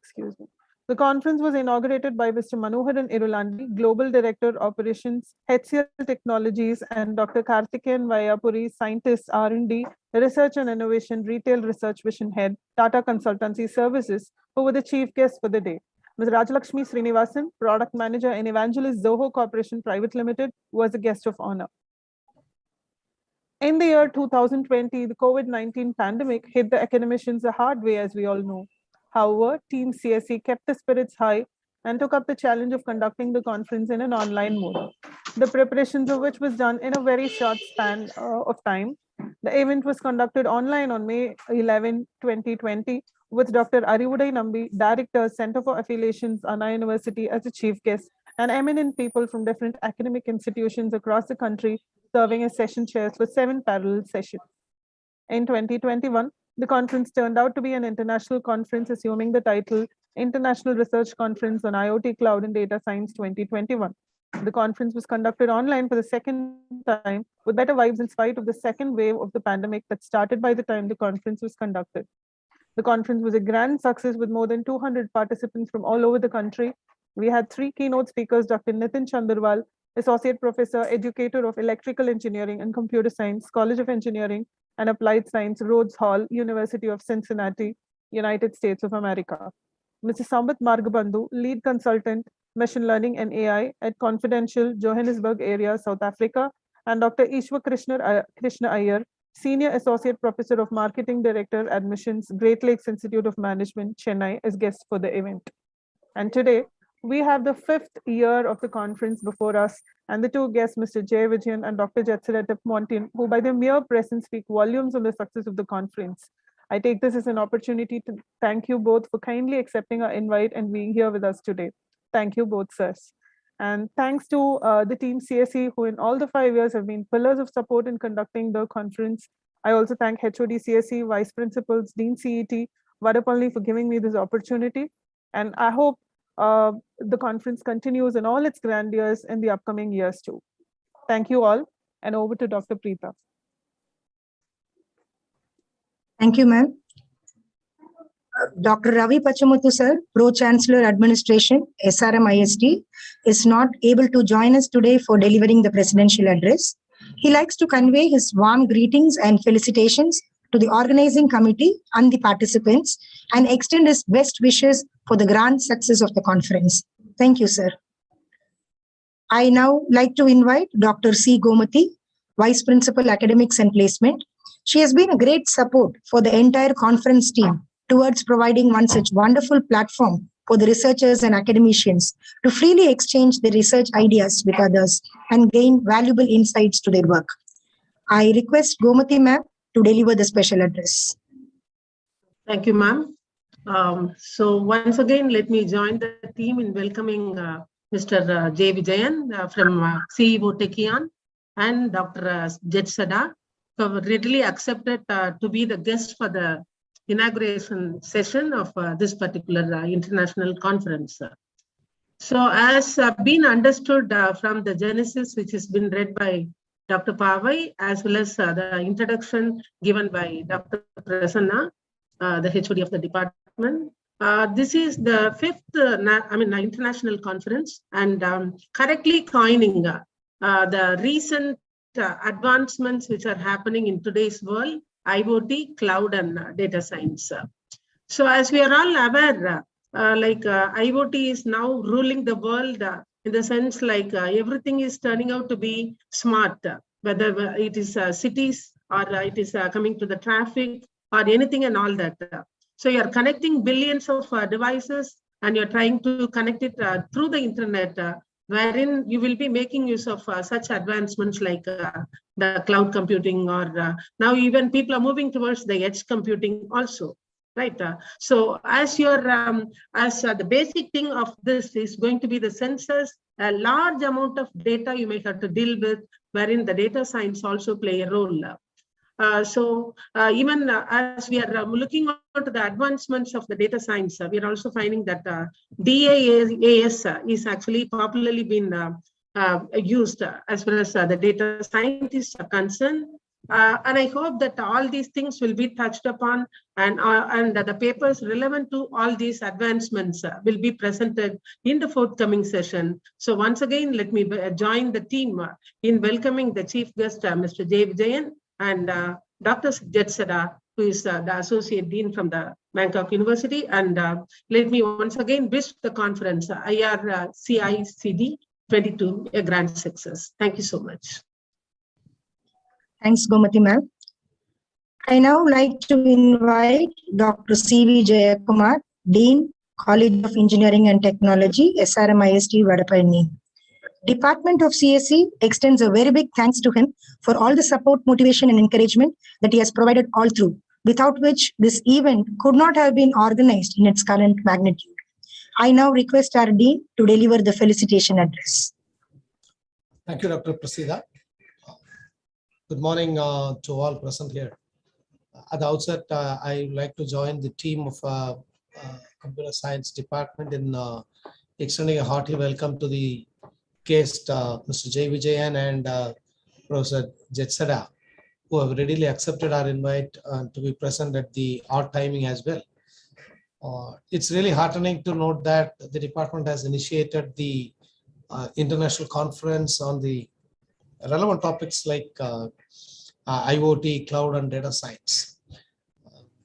Excuse me. The conference was inaugurated by Mr. Manoharan Irulandi, Global Director, Operations, HCL Technologies, and Dr. Karthikeyan Vayapuri, Scientist, R&D, Research and Innovation, Retail Research Vision Head, Tata Consultancy Services, who were the chief guests for the day. Ms. Rajalakshmi Srinivasan, Product Manager in Evangelist Zoho Corporation Private Limited, was a guest of honor. In the year 2020, the COVID-19 pandemic hit the academicians the hard way, as we all know. However, Team CSE kept the spirits high and took up the challenge of conducting the conference in an online mode, the preparations of which was done in a very short span of time. The event was conducted online on May 11, 2020, with Dr. Arivudai Nambi, Director, Center for Affiliations, Anna University, as a chief guest, and eminent people from different academic institutions across the country serving as session chairs for 7 parallel sessions. In 2021, the conference turned out to be an international conference, assuming the title International Research Conference on IoT, Cloud, and Data Science 2021. The conference was conducted online for the second time with better vibes in spite of the second wave of the pandemic that started by the time the conference was conducted. The conference was a grand success with more than 200 participants from all over the country. We had 3 keynote speakers, Dr. Nitin Chandarwal, Associate Professor, Educator of Electrical Engineering and Computer Science, College of Engineering and Applied Science, Rhodes Hall, University of Cincinnati, United States of America. Mr. Sambat Margabandhu, Lead Consultant, Machine Learning and AI at Confidential, Johannesburg area, South Africa, and Dr. Ishwa Krishna Iyer, Senior Associate Professor of Marketing Director, Admissions, Great Lakes Institute of Management, Chennai, as guests for the event. And today, we have the 5th year of the conference before us, and the 2 guests, Mr. Jay Vijayan and Dr. Jetsara Montin, who by their mere presence speak volumes on the success of the conference. I take this as an opportunity to thank you both for kindly accepting our invite and being here with us today. Thank you both, sirs. And thanks to the team CSE, who in all the 5 years have been pillars of support in conducting the conference. I also thank HOD CSE, Vice Principals, Dean CET, Vadapalani for giving me this opportunity. And I hope the conference continues in all its grandeurs in the upcoming years too. Thank you all, and over to Dr. Preeta. Thank you, ma'am. Dr. Ravi Pachamuthu, sir, Pro-Chancellor Administration, SRM IST, is not able to join us today for delivering the presidential address. He likes to convey his warm greetings and felicitations to the organizing committee and the participants and extend his best wishes for the grand success of the conference. Thank you, sir. I now like to invite Dr. C. Gomati, Vice Principal Academics and Placement. She has been a great support for the entire conference team towards providing one such wonderful platform for the researchers and academicians to freely exchange their research ideas with others and gain valuable insights to their work. I request Gomati ma'am to deliver the special address. Thank you, ma'am. So once again, let me join the team in welcoming Mr. Jay Vijayan from CEO Techion and Dr. Jetsara, who have readily accepted to be the guest for the inauguration session of this particular international conference. So as been understood from the genesis, which has been read by Dr. Pavai, as well as the introduction given by Dr. Prasanna, the HOD of the department. This is the 5th international conference, and correctly coining the recent advancements which are happening in today's world, IoT, cloud, and data science. So as we are all aware, IoT is now ruling the world in the sense everything is turning out to be smart, whether it is cities or it is coming to the traffic or anything and all that. So you're connecting billions of devices and you're trying to connect it through the internet, wherein you will be making use of such advancements like the cloud computing, or now even people are moving towards the edge computing also, right? So as your the basic thing of this is going to be the sensors, a large amount of data you may have to deal with, wherein the data science also play a role. Even as we are looking at the advancements of the data science, we are also finding that DAAS is actually popularly been used as far as the data scientists are concerned. And I hope that all these things will be touched upon, and the papers relevant to all these advancements will be presented in the forthcoming session. So once again, let me join the team in welcoming the chief guest, Mr. Jay Vijayan, and Dr. Jetsara, who is the Associate Dean from the Bangkok University. And let me once again wish the conference, IRCICD 22, a grand success. Thank you so much. Thanks, Gomati ma'am. I now like to invite Dr. C.V. Jayakumar, Dean, College of Engineering and Technology, SRM IST, Vadapalani. Department of CSE extends a very big thanks to him for all the support, motivation, and encouragement that he has provided all through, without which this event could not have been organized in its current magnitude. I now request our Dean to deliver the felicitation address. Thank you, Dr. Prasida. Good morning to all present here. At the outset, I would like to join the team of Computer Science Department in extending a hearty welcome to the guest, Mr. Jay Vijayan and Professor Jetsara, who have readily accepted our invite to be present at the odd timing as well. It's really heartening to note that the department has initiated the international conference on the relevant topics like IoT, cloud, and data science.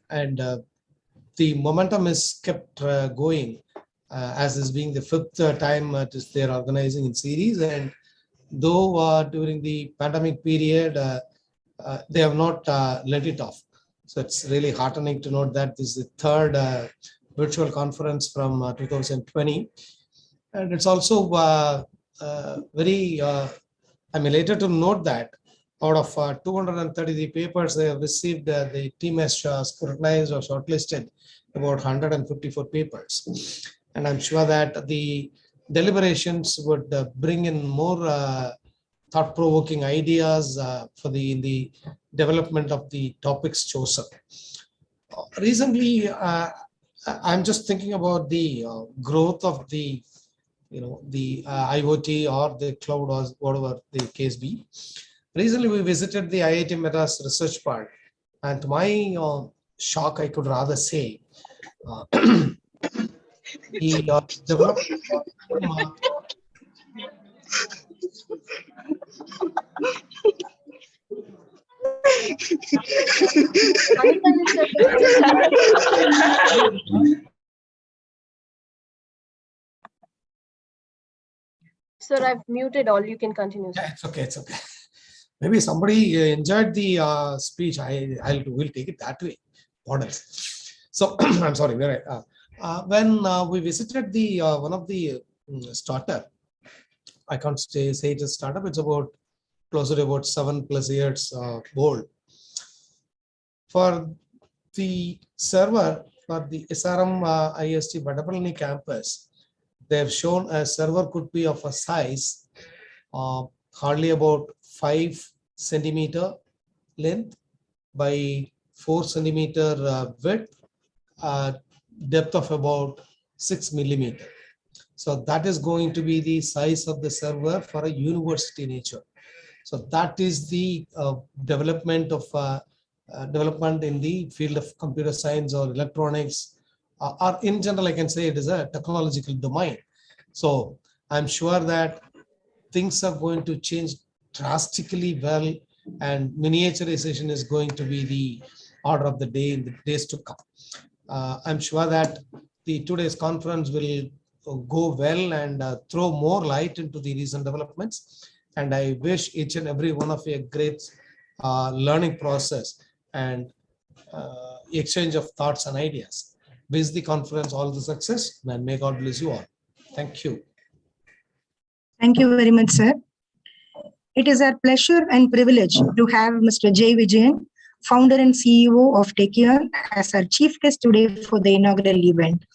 And the momentum is kept going as is being the fifth time they're organizing in series. And though during the pandemic period, they have not let it off. So it's really heartening to note that this is the third virtual conference from 2020. And it's also very, I'm elated to note that out of 233 papers they have received, the team has scrutinized or shortlisted about 154 papers. And I'm sure that the deliberations would bring in more thought-provoking ideas for the development of the topics chosen. Recently, I'm just thinking about the growth of the, the IoT or the cloud or whatever the case be. Recently, we visited the IIT Madras Research Park, and to my shock, I could rather say, the development Sir, I've muted all. You can continue. Yeah, it's okay. It's okay. Maybe somebody enjoyed the speech. We'll take it that way. What else? So I'm sorry. When we visited the one of the startup, I can't say it is startup. It's about closer to about 7+ years old. For the server for the SRM IST Vadapalani campus, they have shown a server could be of a size hardly about 5 centimeter length by 4 centimeter width, depth of about 6 millimeter. So that is going to be the size of the server for a university nature. So that is the development of development in the field of computer science or electronics, or in general, I can say it is a technological domain. So I'm sure that things are going to change drastically well, and miniaturization is going to be the order of the day in the days to come. I'm sure that the today's conference will go well and throw more light into the recent developments. And I wish each and every one of you a great learning process and exchange of thoughts and ideas. Wish the conference all the success, and may God bless you all. Thank you. Thank you very much, sir. It is our pleasure and privilege to have Mr. J. Vijayan, founder and CEO of Techion, as our chief guest today for the inaugural event.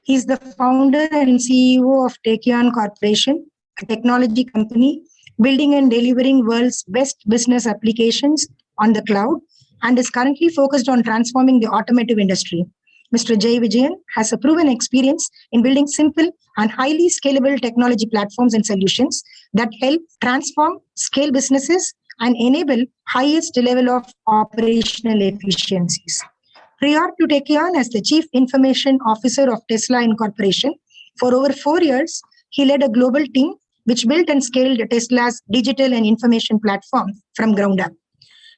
He is the founder and CEO of Techion Corporation, a technology company building and delivering world's best business applications on the cloud, and is currently focused on transforming the automotive industry. Mr. J. Vijayan has a proven experience in building simple and highly scalable technology platforms and solutions that help transform, scale businesses, and enable highest level of operational efficiencies. Prior to Techion as the Chief Information Officer of Tesla Incorporation, for over 4 years, he led a global team which built and scaled Tesla's digital and information platform from ground up.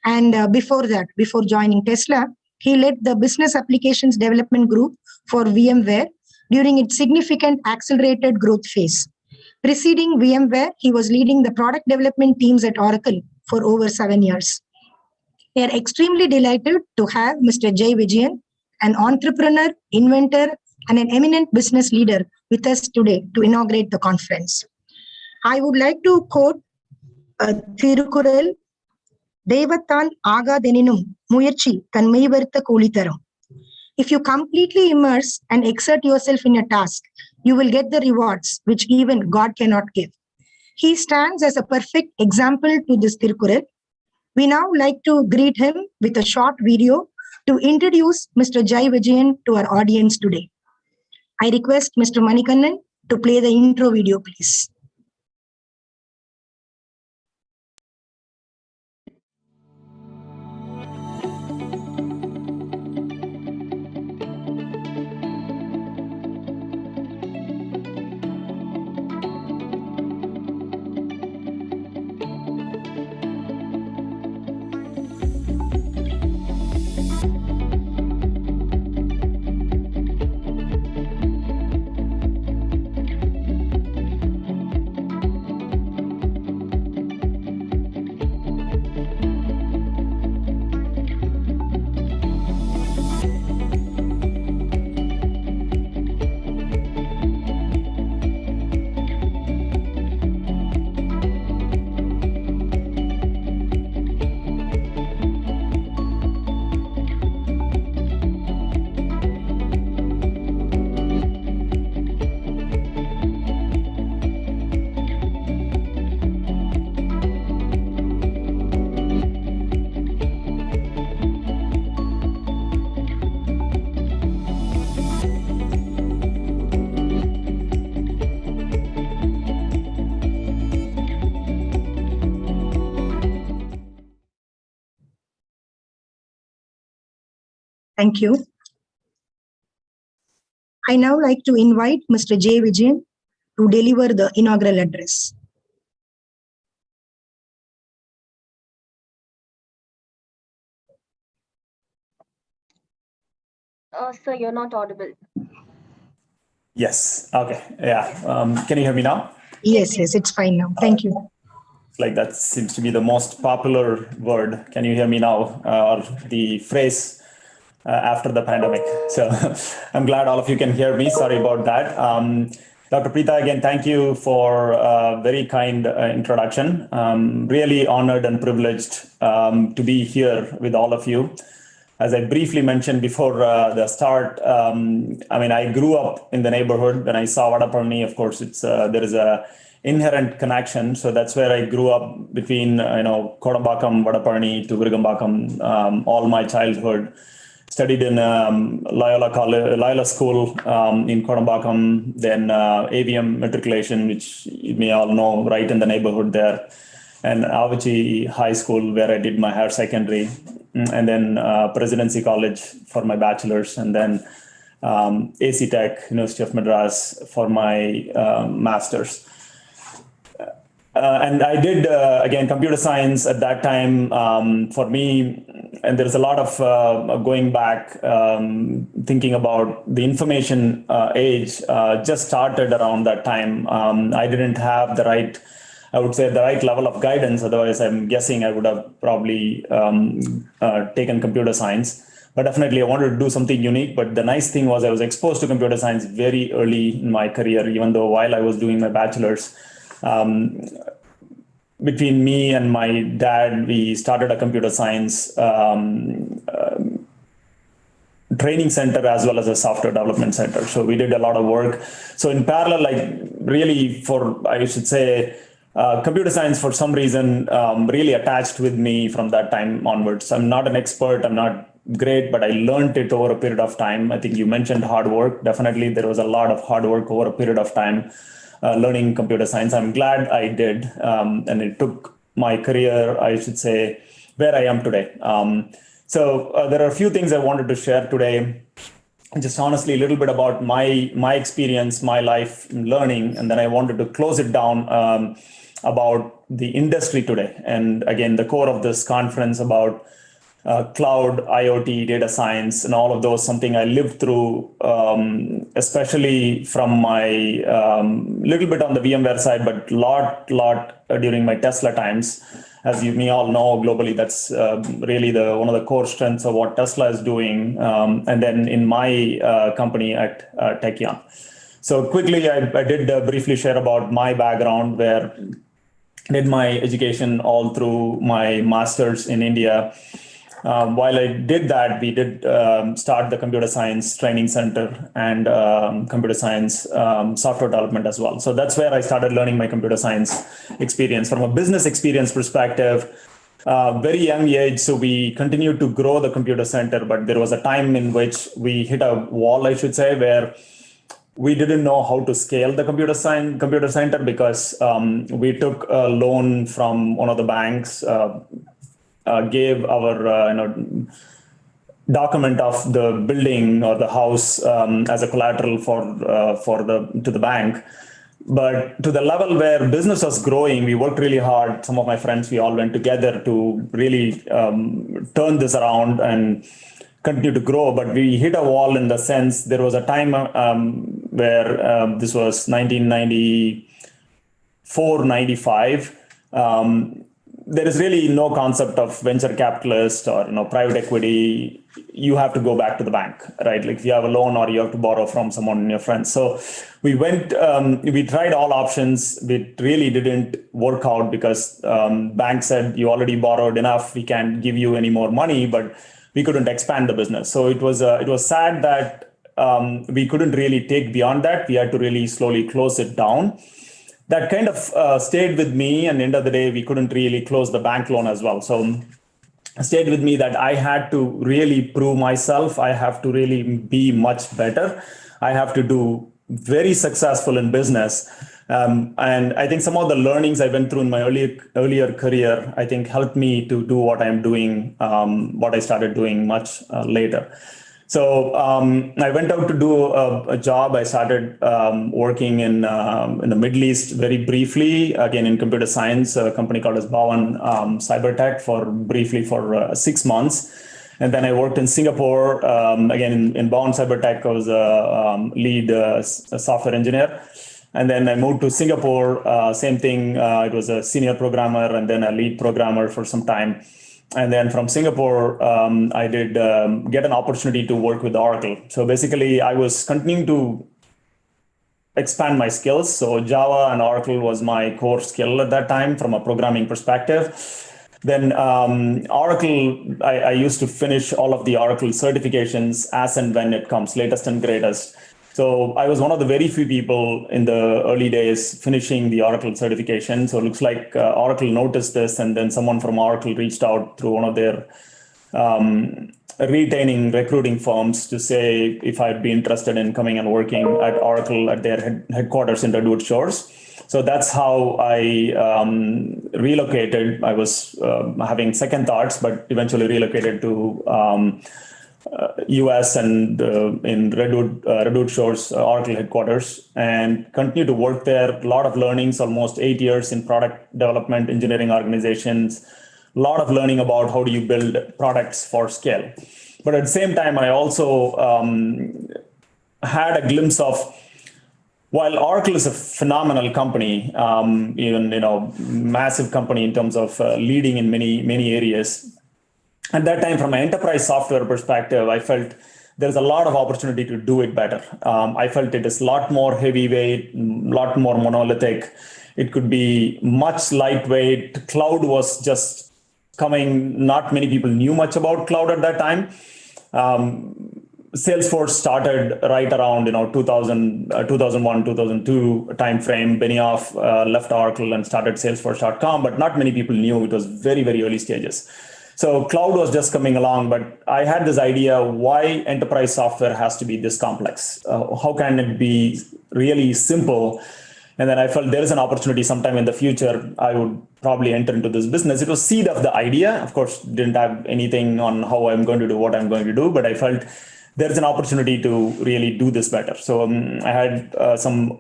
And before that, before joining Tesla, he led the business applications development group for VMware during its significant accelerated growth phase. Preceding VMware, he was leading the product development teams at Oracle for over 7 years. We are extremely delighted to have Mr. J. Vijayan, an entrepreneur, inventor, and an eminent business leader with us today to inaugurate the conference. I would like to quote Thirukural, Devathan Agadeninum Muyarchi Tanmai Vartha Kolitaram. If you completely immerse and exert yourself in a task, you will get the rewards which even God cannot give. He stands as a perfect example to this Thirukural. We now like to greet him with a short video to introduce Mr. Jai Vijayan to our audience today. I request Mr. Manikannan to play the intro video, please. Thank you. I now like to invite Mr. J. Vijayan to deliver the inaugural address. Sir, you're not audible. Yes. Okay. Yeah. Can you hear me now? Yes, it's fine now. Thank you. Like that seems to be the most popular word. Can you hear me now? Or the phrase after the pandemic. So I'm glad all of you can hear me. Sorry about that. Dr. Preeta, again, thank you for a very kind introduction. Really honored and privileged to be here with all of you. As I briefly mentioned before the start, I grew up in the neighborhood. When I saw Vadapalani, of course, there is a inherent connection. So that's where I grew up between, Kodambakam, Vadapalani to Virugambakam, all my childhood. Studied in Loyola School in Kodambakam, then AVM matriculation, which you may all know, right in the neighborhood there, and Avachi High School, where I did my higher secondary, and then Presidency College for my bachelor's, and then AC Tech, University of Madras for my master's. And I did, again, computer science at that time for me. And there's a lot of going back, thinking about the information age just started around that time. I didn't have the right level of guidance. Otherwise, I'm guessing I would have probably taken computer science. But definitely I wanted to do something unique. But the nice thing was I was exposed to computer science very early in my career, even though while I was doing my bachelor's. Between me and my dad, we started a computer science training center as well as a software development center. So we did a lot of work. So in parallel, computer science for some reason really attached with me from that time onwards. I'm not an expert, I'm not great, but I learned it over a period of time. I think you mentioned hard work. Definitely there was a lot of hard work over a period of time. Learning computer science. I'm glad I did. And it took my career, where I am today. So there are a few things I wanted to share today. Just honestly, a little bit about my experience, my life in learning. And then I wanted to close it down about the industry today. And again, the core of this conference about cloud, IoT, data science, and all of those, something I lived through, especially from my little bit on the VMware side, but lot during my Tesla times. As you may all know, globally, that's really one of the core strengths of what Tesla is doing. And then in my company at Techion. So quickly, I did briefly share about my background, where I did my education all through my master's in India. While I did that, we did start the computer science training center and computer science software development as well. So that's where I started learning my computer science experience. From a business experience perspective, very young age, so we continued to grow the computer center, but there was a time in which we hit a wall, where we didn't know how to scale the computer center because we took a loan from one of the banks, gave our document of the building or the house as a collateral to the bank. But to the level where business was growing, we worked really hard. Some of my friends, we all went together to really turn this around and continue to grow. But we hit a wall in the sense there was a time where this was 1994, 95. There is really no concept of venture capitalist or private equity. You have to go back to the bank, right? Like if you have a loan or you have to borrow from someone in your friends. So we went, we tried all options. It really didn't work out because bank said you already borrowed enough. We can't give you any more money, but we couldn't expand the business. So it was sad that we couldn't really take beyond that. We had to really slowly close it down. That kind of stayed with me, and end of the day, we couldn't really close the bank loan as well. So it stayed with me that I had to really prove myself. I have to really be much better. I have to do very successful in business. And I think some of the learnings I went through in my earlier career, I think helped me to do what I'm doing, what I started doing much later. So I went out to do a job. I started working in the Middle East very briefly, again in computer science, a company called as Bhavan Cybertech for 6 months. And then I worked in Singapore, again in Bhavan Cybertech. I was a lead software engineer. And then I moved to Singapore, same thing. It was a senior programmer and then a lead programmer for some time. And then from Singapore, I did get an opportunity to work with Oracle. So basically, I was continuing to expand my skills. So Java and Oracle was my core skill at that time from a programming perspective. Then Oracle, I used to finish all of the Oracle certifications as and when it comes, latest and greatest. So I was one of the very few people in the early days finishing the Oracle certification. So it looks like Oracle noticed this, and then someone from Oracle reached out through one of their recruiting firms to say if I'd be interested in coming and working at Oracle at their headquarters in Redwood Shores. So that's how I relocated. I was having second thoughts, but eventually relocated to US and in Redwood Shores, Oracle headquarters, and continue to work there. A lot of learnings, almost 8 years in product development, engineering organizations, a lot of learning about how do you build products for scale. But at the same time, I also had a glimpse of, while Oracle is a phenomenal company, even massive company in terms of leading in many areas. At that time, from an enterprise software perspective, I felt there's a lot of opportunity to do it better. I felt it is a lot more heavyweight, a lot more monolithic. It could be much lightweight. Cloud was just coming. Not many people knew much about cloud at that time. Salesforce started right around 2001, 2002 timeframe. Benioff left Oracle and started Salesforce.com, but not many people knew. It was very, very early stages. So cloud was just coming along, but I had this idea why enterprise software has to be this complex. How can it be really simple? And then I felt there is an opportunity sometime in the future, I would probably enter into this business. It was seed of the idea. Of course, didn't have anything on how I'm going to do what I'm going to do, but I felt there's an opportunity to really do this better. So I had some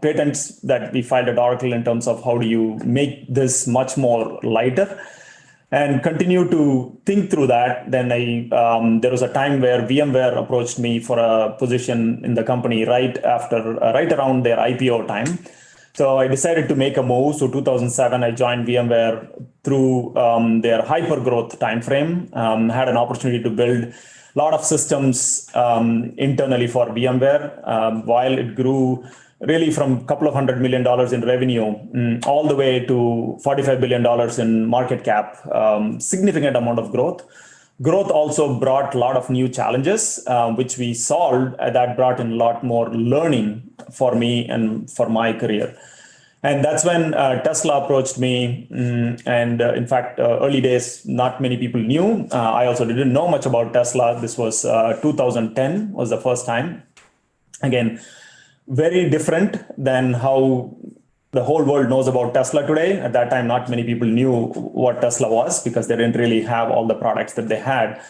patents that we filed at Oracle in terms of how do you make this much more lighter. And continue to think through that. Then there was a time where VMware approached me for a position in the company right around their IPO time. So I decided to make a move. So 2007, I joined VMware through their hypergrowth timeframe. Had an opportunity to build a lot of systems internally for VMware while it grew really from a couple of $100 million in revenue all the way to $45 billion in market cap, significant amount of growth. Growth also brought a lot of new challenges, which we solved. That brought in a lot more learning for me and for my career. And that's when Tesla approached me. And in fact, early days, not many people knew. I also didn't know much about Tesla. This was 2010 was the first time. Again, very different than how the whole world knows about Tesla today. At that time, not many people knew what Tesla was because they didn't really have all the products that they had.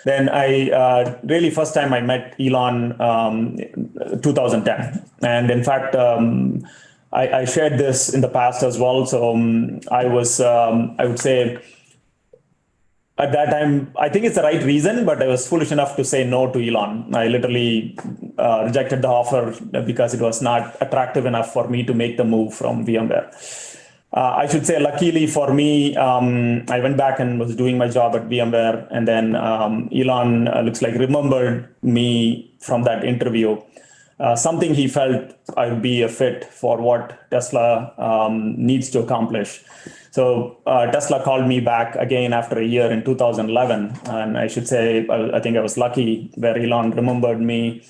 Then I really first time I met Elon 2010. And in fact, I shared this in the past as well. So I was, I would say, at that time, I think it's the right reason, but I was foolish enough to say no to Elon. I literally rejected the offer because it was not attractive enough for me to make the move from VMware. I should say, luckily for me, I went back and was doing my job at VMware. And then Elon looks like remembered me from that interview. Something he felt I would be a fit for what Tesla needs to accomplish. So Tesla called me back again after a year in 2011. And I should say, I think I was lucky where Elon remembered me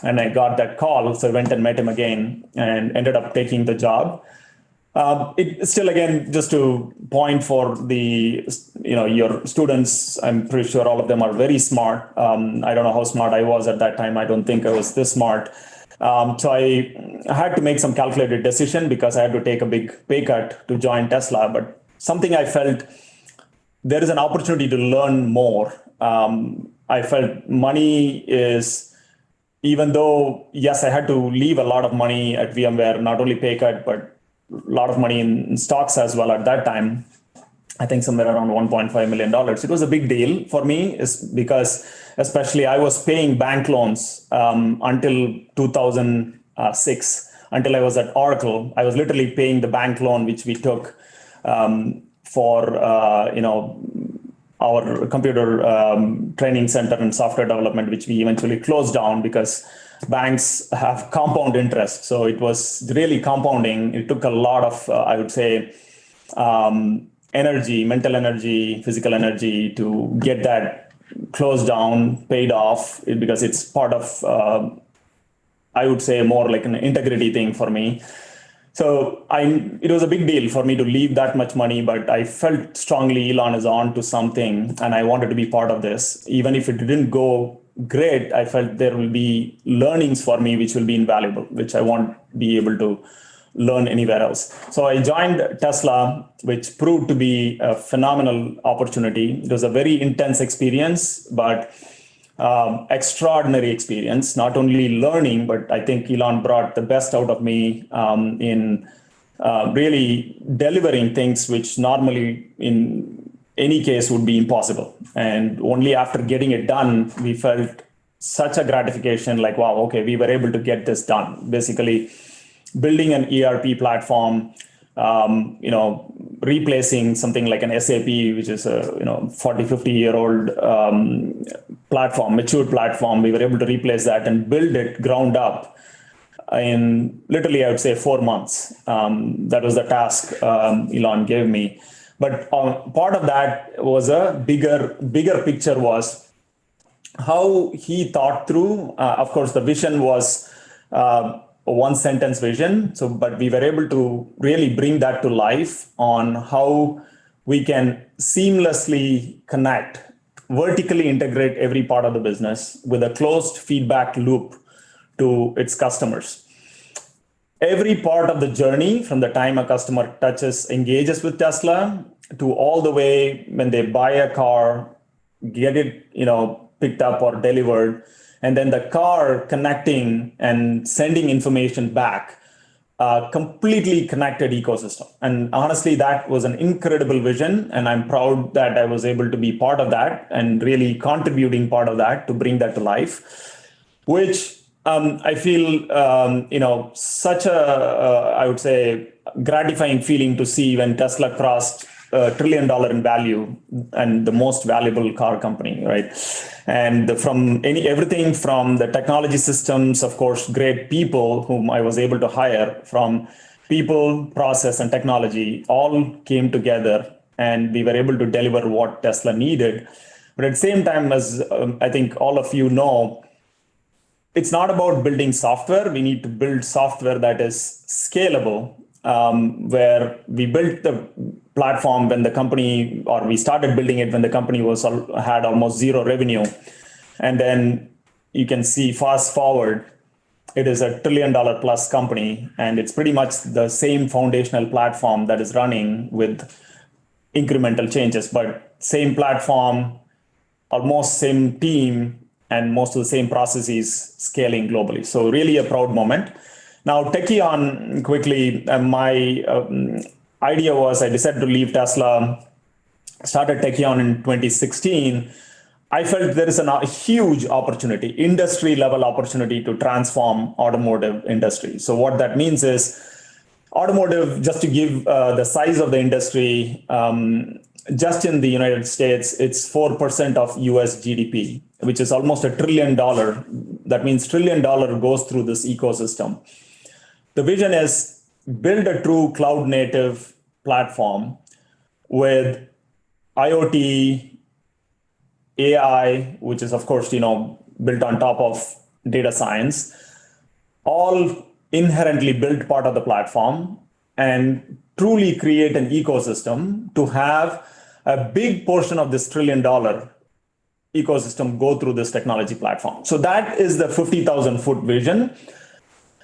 and I got that call. So I went and met him again and ended up taking the job. It still, again, just to point for the, your students, I'm pretty sure all of them are very smart. I don't know how smart I was at that time. I don't think I was this smart. So I had to make some calculated decision because I had to take a big pay cut to join Tesla. But something I felt there is an opportunity to learn more I felt money is, even though, yes, I had to leave a lot of money at VMware, not only pay cut, but a lot of money in stocks as well at that time. I think somewhere around $1.5 million. It was a big deal for me, is because especially I was paying bank loans until 2006, until I was at Oracle. I was literally paying the bank loan which we took for our computer training center and software development, which we eventually closed down because banks have compound interest. So it was really compounding. It took a lot of, I would say, energy, mental energy, physical energy to get that closed down, paid off, because it's part of, I would say, more like an integrity thing for me. So it was a big deal for me to leave that much money, but I felt strongly Elon is on to something and I wanted to be part of this. Even if it didn't go great, I felt there will be learnings for me which will be invaluable, which I won't be able to learn anywhere else. So I joined Tesla, which proved to be a phenomenal opportunity. It was a very intense experience, but extraordinary experience, not only learning, but I think Elon brought the best out of me in really delivering things which normally in any case would be impossible. And only after getting it done, we felt such a gratification, like, wow, okay, we were able to get this done. Basically, building an ERP platform, replacing something like an SAP, which is a 40, 50-year-old platform, matured platform. We were able to replace that and build it ground up in literally, I would say, 4 months. That was the task Elon gave me. But part of that was a bigger picture was how he thought through. Of course, the vision was a one-sentence vision. But we were able to really bring that to life on how we can seamlessly connect, vertically integrate every part of the business with a closed feedback loop to its customers. Every part of the journey, from the time a customer engages with Tesla, to all the way when they buy a car, get it, picked up or delivered, and then the car connecting and sending information back, completely connected ecosystem. And honestly, that was an incredible vision. And I'm proud that I was able to be part of that and really contributing part of that to bring that to life, which I feel, such a, I would say, gratifying feeling to see when Tesla crossed $1 trillion in value and the most valuable car company, right? And everything from the technology systems, of course, great people whom I was able to hire, from people, process, and technology, all came together and we were able to deliver what Tesla needed. But at the same time, as I think all of you know, it's not about building software. We need to build software that is scalable, where we built the platform when the company, or we started building it when the company had almost zero revenue. And then you can see fast forward, it is $1 trillion plus company. And it's pretty much the same foundational platform that is running with incremental changes, but same platform, almost same team, and most of the same processes scaling globally. So really a proud moment. Now, Techion, quickly, my idea was I decided to leave Tesla, started Techion in 2016. I felt there is a huge opportunity, industry level opportunity to transform automotive industry. So what that means is automotive, just to give the size of the industry, just in the United States, it's 4% of US GDP, which is almost $1 trillion. That means $1 trillion goes through this ecosystem. The vision is build a true cloud native platform with IoT, AI, which is of course, built on top of data science, all inherently built part of the platform, and truly create an ecosystem to have a big portion of this $1 trillion ecosystem go through this technology platform. So that is the 50,000 foot vision.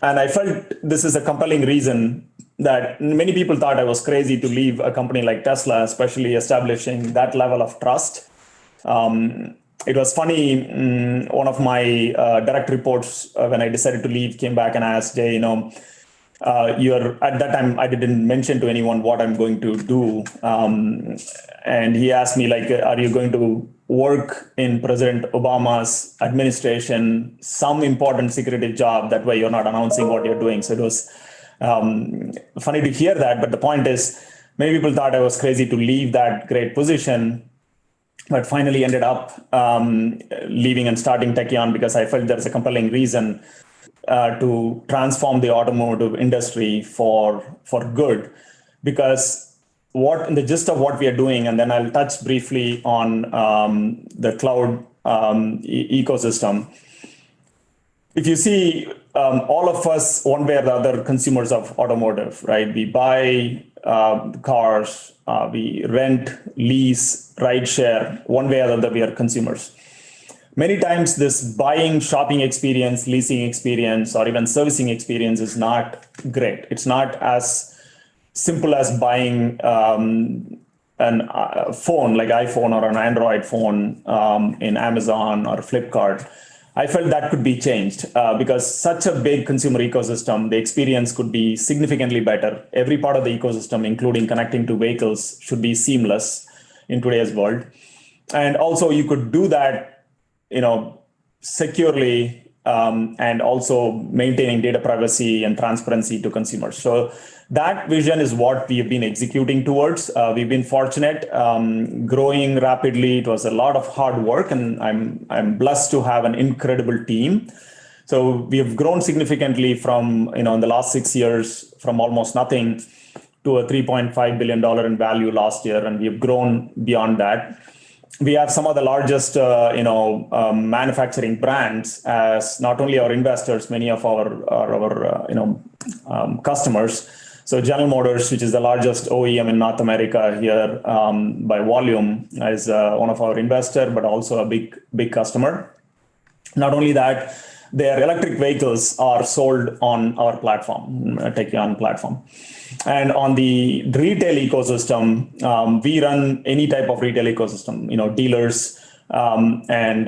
And I felt this is a compelling reason that many people thought I was crazy to leave a company like Tesla, especially establishing that level of trust. it was funny. One of my direct reports, when I decided to leave, came back and asked, Jay, you're at that time, I didn't mention to anyone what I'm going to do. And he asked me, like, are you going to work in President Obama's administration, some important secretive job? That way you're not announcing what you're doing. So it was funny to hear that. But the point is, many people thought I was crazy to leave that great position, but finally ended up leaving and starting Techion because I felt there's a compelling reason to transform the automotive industry for good. Because what the gist of what we are doing, and then I'll touch briefly on the cloud ecosystem. If you see, all of us, one way or the other, consumers of automotive, right? We buy cars, we rent, lease, ride share. One way or the other, we are consumers. Many times this buying, shopping experience, leasing experience, or even servicing experience is not great. It's not as simple as buying a phone like iPhone or an Android phone in Amazon or Flipkart. I felt that could be changed because such a big consumer ecosystem, the experience could be significantly better. Every part of the ecosystem, including connecting to vehicles, should be seamless in today's world. And also you could do that, securely, and also maintaining data privacy and transparency to consumers. So that vision is what we have been executing towards. We've been fortunate, growing rapidly. It was a lot of hard work, and I'm blessed to have an incredible team. So we have grown significantly from, in the last 6 years, from almost nothing to a $3.5 billion in value last year, and we have grown beyond that. We have some of the largest, manufacturing brands as not only our investors, many of our customers. So General Motors, which is the largest OEM in North America here by volume, is one of our investors, but also a big customer. Not only that, their electric vehicles are sold on our platform, Techion platform. And on the retail ecosystem, we run any type of retail ecosystem, dealers, and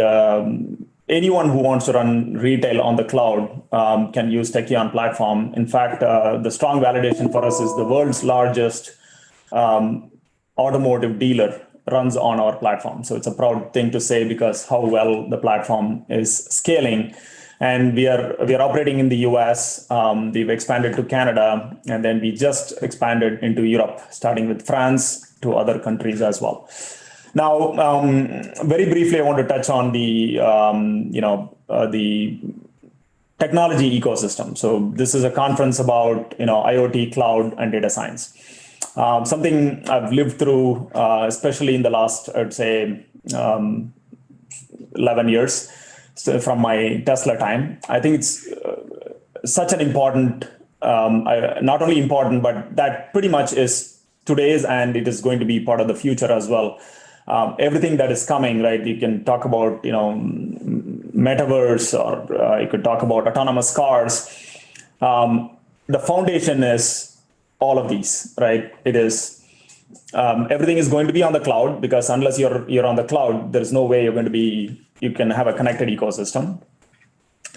anyone who wants to run retail on the cloud can use Techion platform. In fact, the strong validation for us is the world's largest automotive dealer runs on our platform. So it's a proud thing to say because how well the platform is scaling. And we are operating in the US. We've expanded to Canada, and then we just expanded into Europe, starting with France to other countries as well. Now, very briefly, I want to touch on the technology ecosystem. So this is a conference about IoT, cloud, and data science. Something I've lived through, especially in the last, I'd say, 11 years. So from my Tesla time, I think it's such an important, not only important, but that pretty much is today's, and it is going to be part of the future as well. Everything that is coming, right? You can talk about, metaverse, or you could talk about autonomous cars. The foundation is all of these, right? It is everything is going to be on the cloud, because unless you're on the cloud, there's no way you can have a connected ecosystem.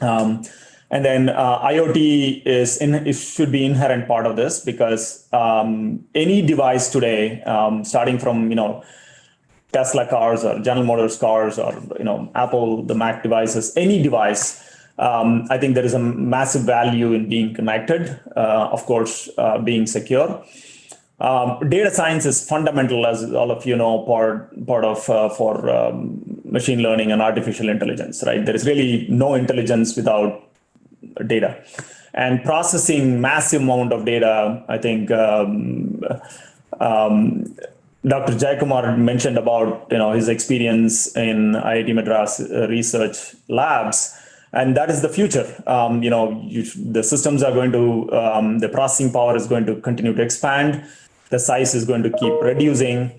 And then IoT should be inherent part of this, because any device today, starting from Tesla cars or General Motors cars or Apple, the Mac devices, any device, I think there is a massive value in being connected, of course, being secure. Data science is fundamental, as all of you know, part of for machine learning and artificial intelligence, right? There is really no intelligence without data, and processing massive amount of data. I think Dr. Jayakumar mentioned about his experience in IIT Madras research labs, and that is the future. The systems are going to, the processing power is going to continue to expand. The size is going to keep reducing,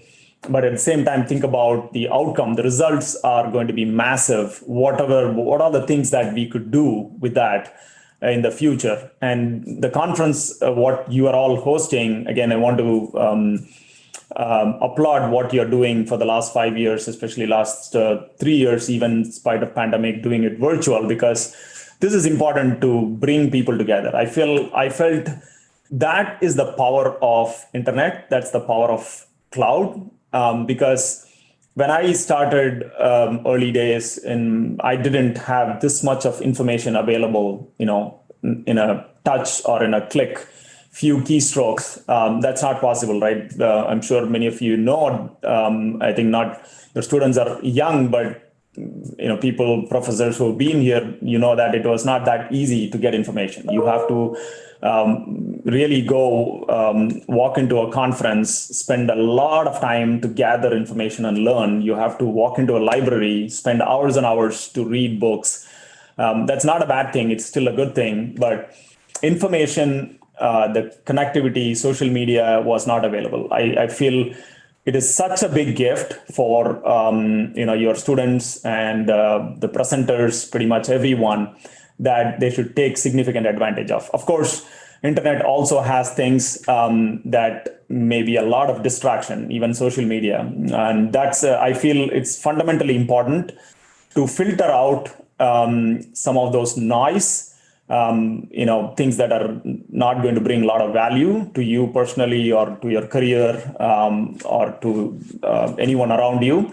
but at the same time, think about the outcome. The results are going to be massive. What are the things that we could do with that in the future? And the conference, what you are all hosting, again, I want to applaud what you're doing for the last 5 years, especially last 3 years, even in spite of pandemic, doing it virtual, because this is important to bring people together. I felt that is the power of internet. That's the power of cloud. Because when I started early days, and I didn't have this much of information available, in a touch or in a click, few keystrokes. That's not possible, right? I'm sure many of you know. I think not your students are young, but people, professors who have been here, that it was not that easy to get information. You have to really go walk into a conference, spend a lot of time to gather information and learn. You have to walk into a library, spend hours and hours to read books. That's not a bad thing. It's still a good thing. But information, the connectivity, social media was not available. I feel it is such a big gift for your students and the presenters, pretty much everyone, that they should take significant advantage of. Of course, internet also has things that may be a lot of distraction, even social media. And that's, I feel it's fundamentally important to filter out some of those noise, things that are not going to bring a lot of value to you personally or to your career or to anyone around you.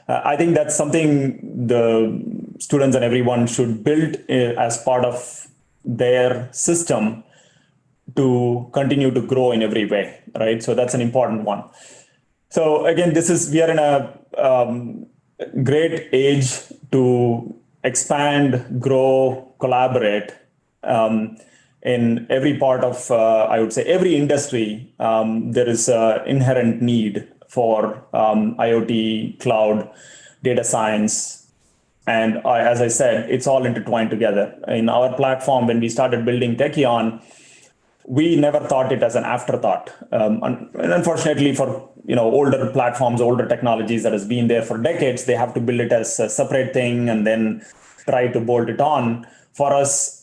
I think that's something the students and everyone should build as part of their system to continue to grow in every way, right? So that's an important one. So again, we are in a great age to expand, grow, collaborate. In every part of, I would say, every industry, there is an inherent need for IoT, cloud, data science. And as I said, it's all intertwined together. In our platform, when we started building Techion, we never thought it as an afterthought. And unfortunately, for older platforms, older technologies that has been there for decades, they have to build it as a separate thing and then try to bolt it on. For us,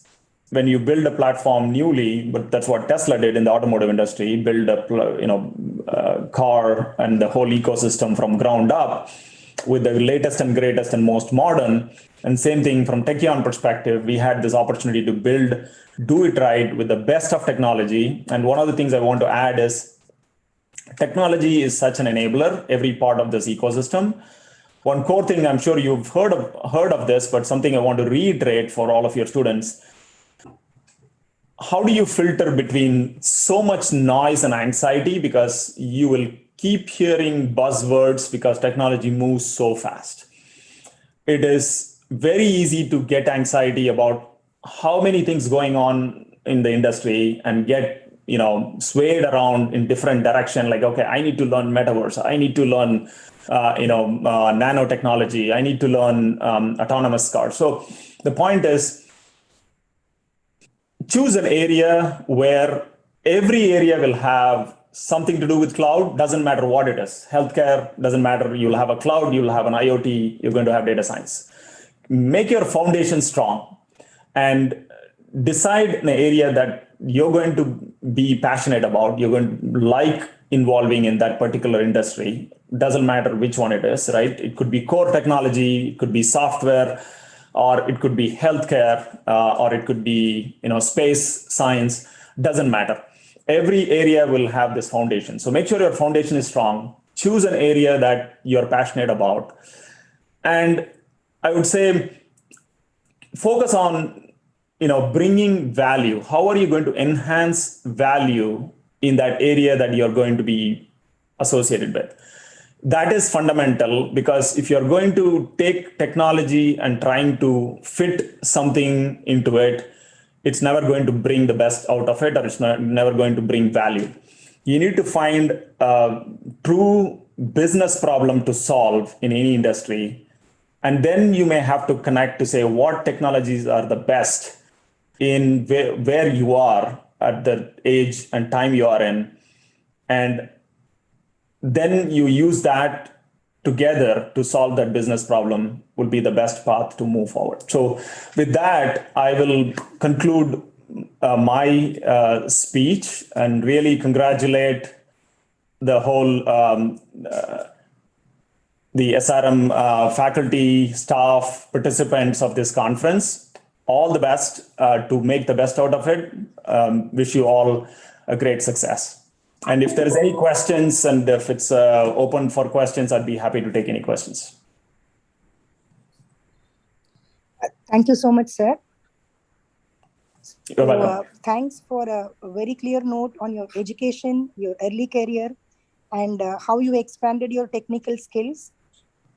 when you build a platform newly, but that's what Tesla did in the automotive industry, build a car and the whole ecosystem from ground up with the latest and greatest and most modern. And same thing from Techion perspective, we had this opportunity to do it right with the best of technology. And one of the things I want to add is technology is such an enabler, every part of this ecosystem. One core thing, I'm sure you've heard of this, but something I want to reiterate for all of your students. How do you filter between so much noise and anxiety? Because you will keep hearing buzzwords because technology moves so fast. It is very easy to get anxiety about how many things going on in the industry and get swayed around in different direction. Like, okay, I need to learn metaverse. I need to learn nanotechnology. I need to learn autonomous cars. So the point is, choose an area where every area will have something to do with cloud. Doesn't matter what it is. Healthcare, doesn't matter. You'll have a cloud, you'll have an IoT, you're going to have data science. Make your foundation strong and decide an area that you're going to be passionate about. You're going to like involving in that particular industry. Doesn't matter which one it is, right? It could be core technology, it could be software, or it could be healthcare, or it could be space science. Doesn't matter. Every area will have this foundation. So make sure your foundation is strong. Choose an area that you're passionate about. And I would say focus on bringing value. How are you going to enhance value in that area that you're going to be associated with? That is fundamental, because if you're going to take technology and trying to fit something into it, it's never going to bring the best out of it, or it's never going to bring value. You need to find a true business problem to solve in any industry. And then you may have to connect to say what technologies are the best in where you are at the age and time you are in. And then you use that together to solve that business problem will be the best path to move forward. So with that, I will conclude my speech and really congratulate the whole the SRM faculty, staff, participants of this conference. All the best to make the best out of it. Wish you all a great success. And if there's any questions and if it's open for questions, I'd be happy to take any questions. Thank you so much, sir. You're welcome. Thanks for a very clear note on your education, your early career, and how you expanded your technical skills.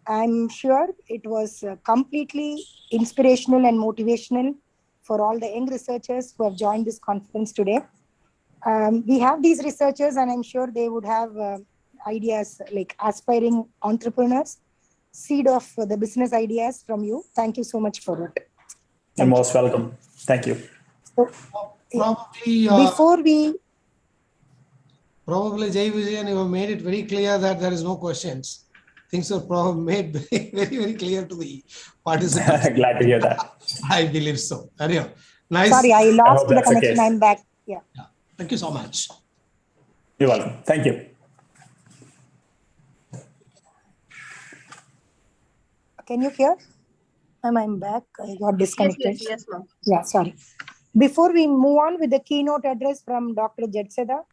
I'm sure it was completely inspirational and motivational for all the young researchers who have joined this conference today. We have these researchers, and I'm sure they would have ideas like aspiring entrepreneurs, seed of the business ideas from you. Thank you so much for it. You're most welcome. Thank you. So, Probably, before we... Probably, Jai Vijayan, you have made it very clear that there is no questions. Things are probably made very, very clear to the participants. Glad to hear that. I believe so. Anyway, nice. Sorry, I lost the that's the connection. case. I'm back. Yeah. Thank you so much. You're welcome. Thank you. Can you hear? I'm back. I got disconnected. Yes, ma'am. Yeah, sorry. Before we move on with the keynote address from Dr. Jetseda,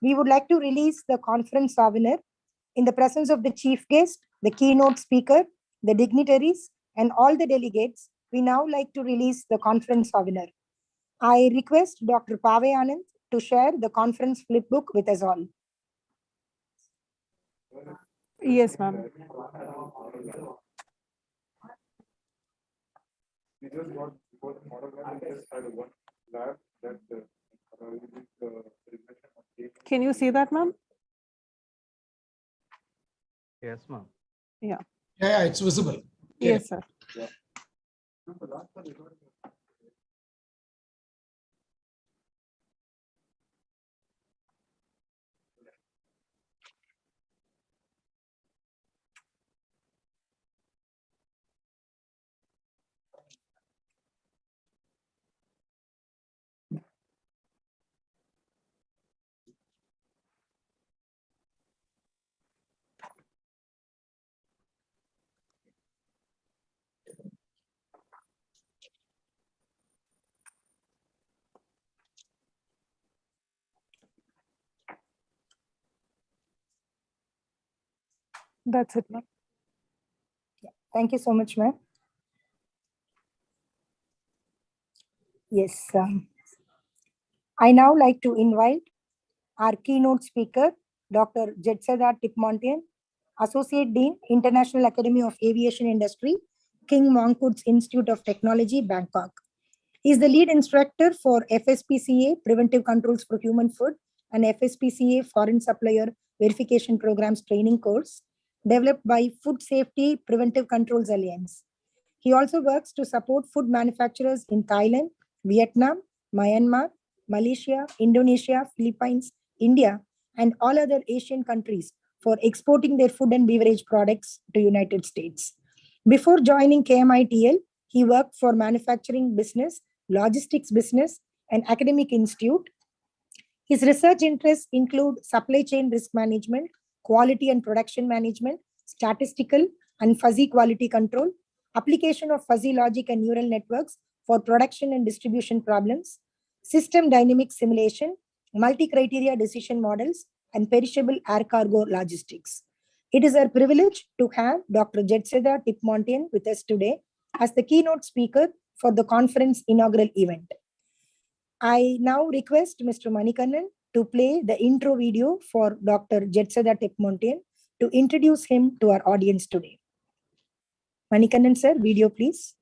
we would like to release the conference souvenir in the presence of the chief guest, the keynote speaker, the dignitaries, and all the delegates. We now like to release the conference souvenir. I request Dr. Pave Anand to share the conference flipbook with us all. Yes, ma'am. Can you see that, ma'am? Yes, ma'am. Yeah. Yeah, it's visible. Yes, sir. That's it, ma'am. Thank you so much, ma'am. Yes. I now like to invite our keynote speaker, Dr. Jetseda Tipmontian, Associate Dean, International Academy of Aviation Industry, King Mongkut's Institute of Technology, Bangkok. He is the lead instructor for FSPCA, Preventive Controls for Human Food, and FSPCA Foreign Supplier Verification Programs training course developed by Food Safety Preventive Controls Alliance. He also works to support food manufacturers in Thailand, Vietnam, Myanmar, Malaysia, Indonesia, Philippines, India, and all other Asian countries for exporting their food and beverage products to United States. Before joining KMITL, he worked for manufacturing business, logistics business, and academic institute. His research interests include supply chain risk management, quality and production management, statistical and fuzzy quality control, application of fuzzy logic and neural networks for production and distribution problems, system dynamic simulation, multi-criteria decision models, and perishable air cargo logistics. It is our privilege to have Dr. Jetseda Tipmontian with us today as the keynote speaker for the conference inaugural event. I now request Mr. Manikannan to play the intro video for Dr. Jetseda Tipmontian to introduce him to our audience today. Manikannan sir, video please.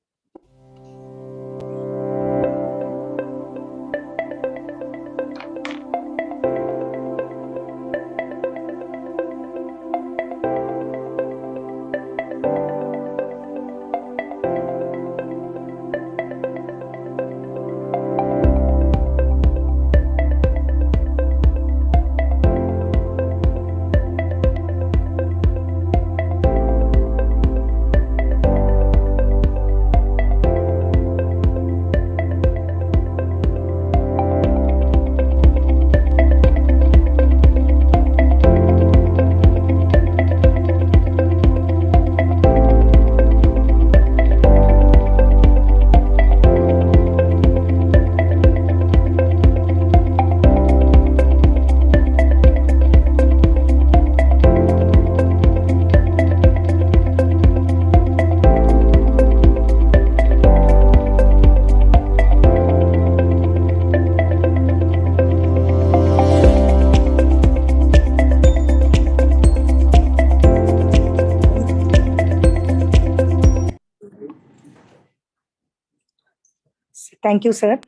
Thank you, sir.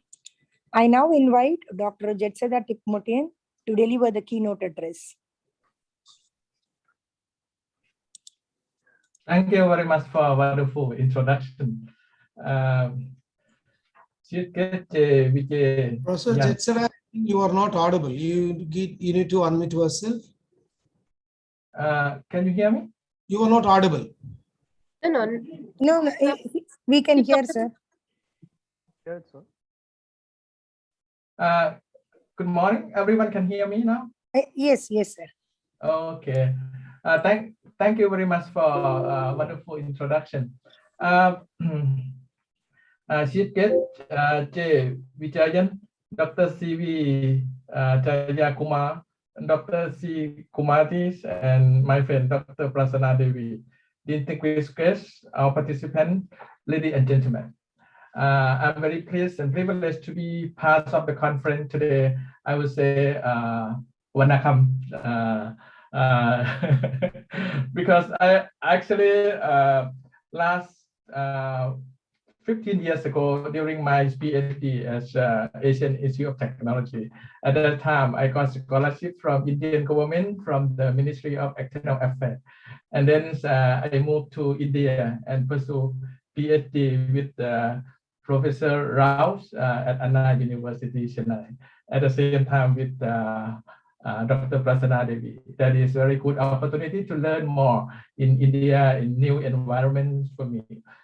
I now invite Dr. Jetseda Tikmotian to deliver the keynote address. Thank you very much for a wonderful introduction. Professor Jetseda, you are not audible. You need to unmute yourself. Can you hear me? You are not audible. No, we can hear, sir. Good, sir. Good morning. Everyone can hear me now? Yes, sir. Okay. Thank you very much for a wonderful introduction. Chief Guest J. Vijayan, Dr. C.V. Jayakumar, Dr. C. Kumatis, and my friend Dr. Prasanna Devi, distinguished guests, our participants, ladies and gentlemen. I'm very pleased and privileged to be part of the conference today. I would say, Wanakam, because I actually last 15 years ago during my PhD as Asian Institute of Technology. At that time, I got scholarship from Indian government, from the Ministry of External Affairs. And then I moved to India and pursue PhD with Professor Raus at Anna University, Chennai. At the same time with Dr. Prasanna Devi. That is very good opportunity to learn more in India, in new environments for me.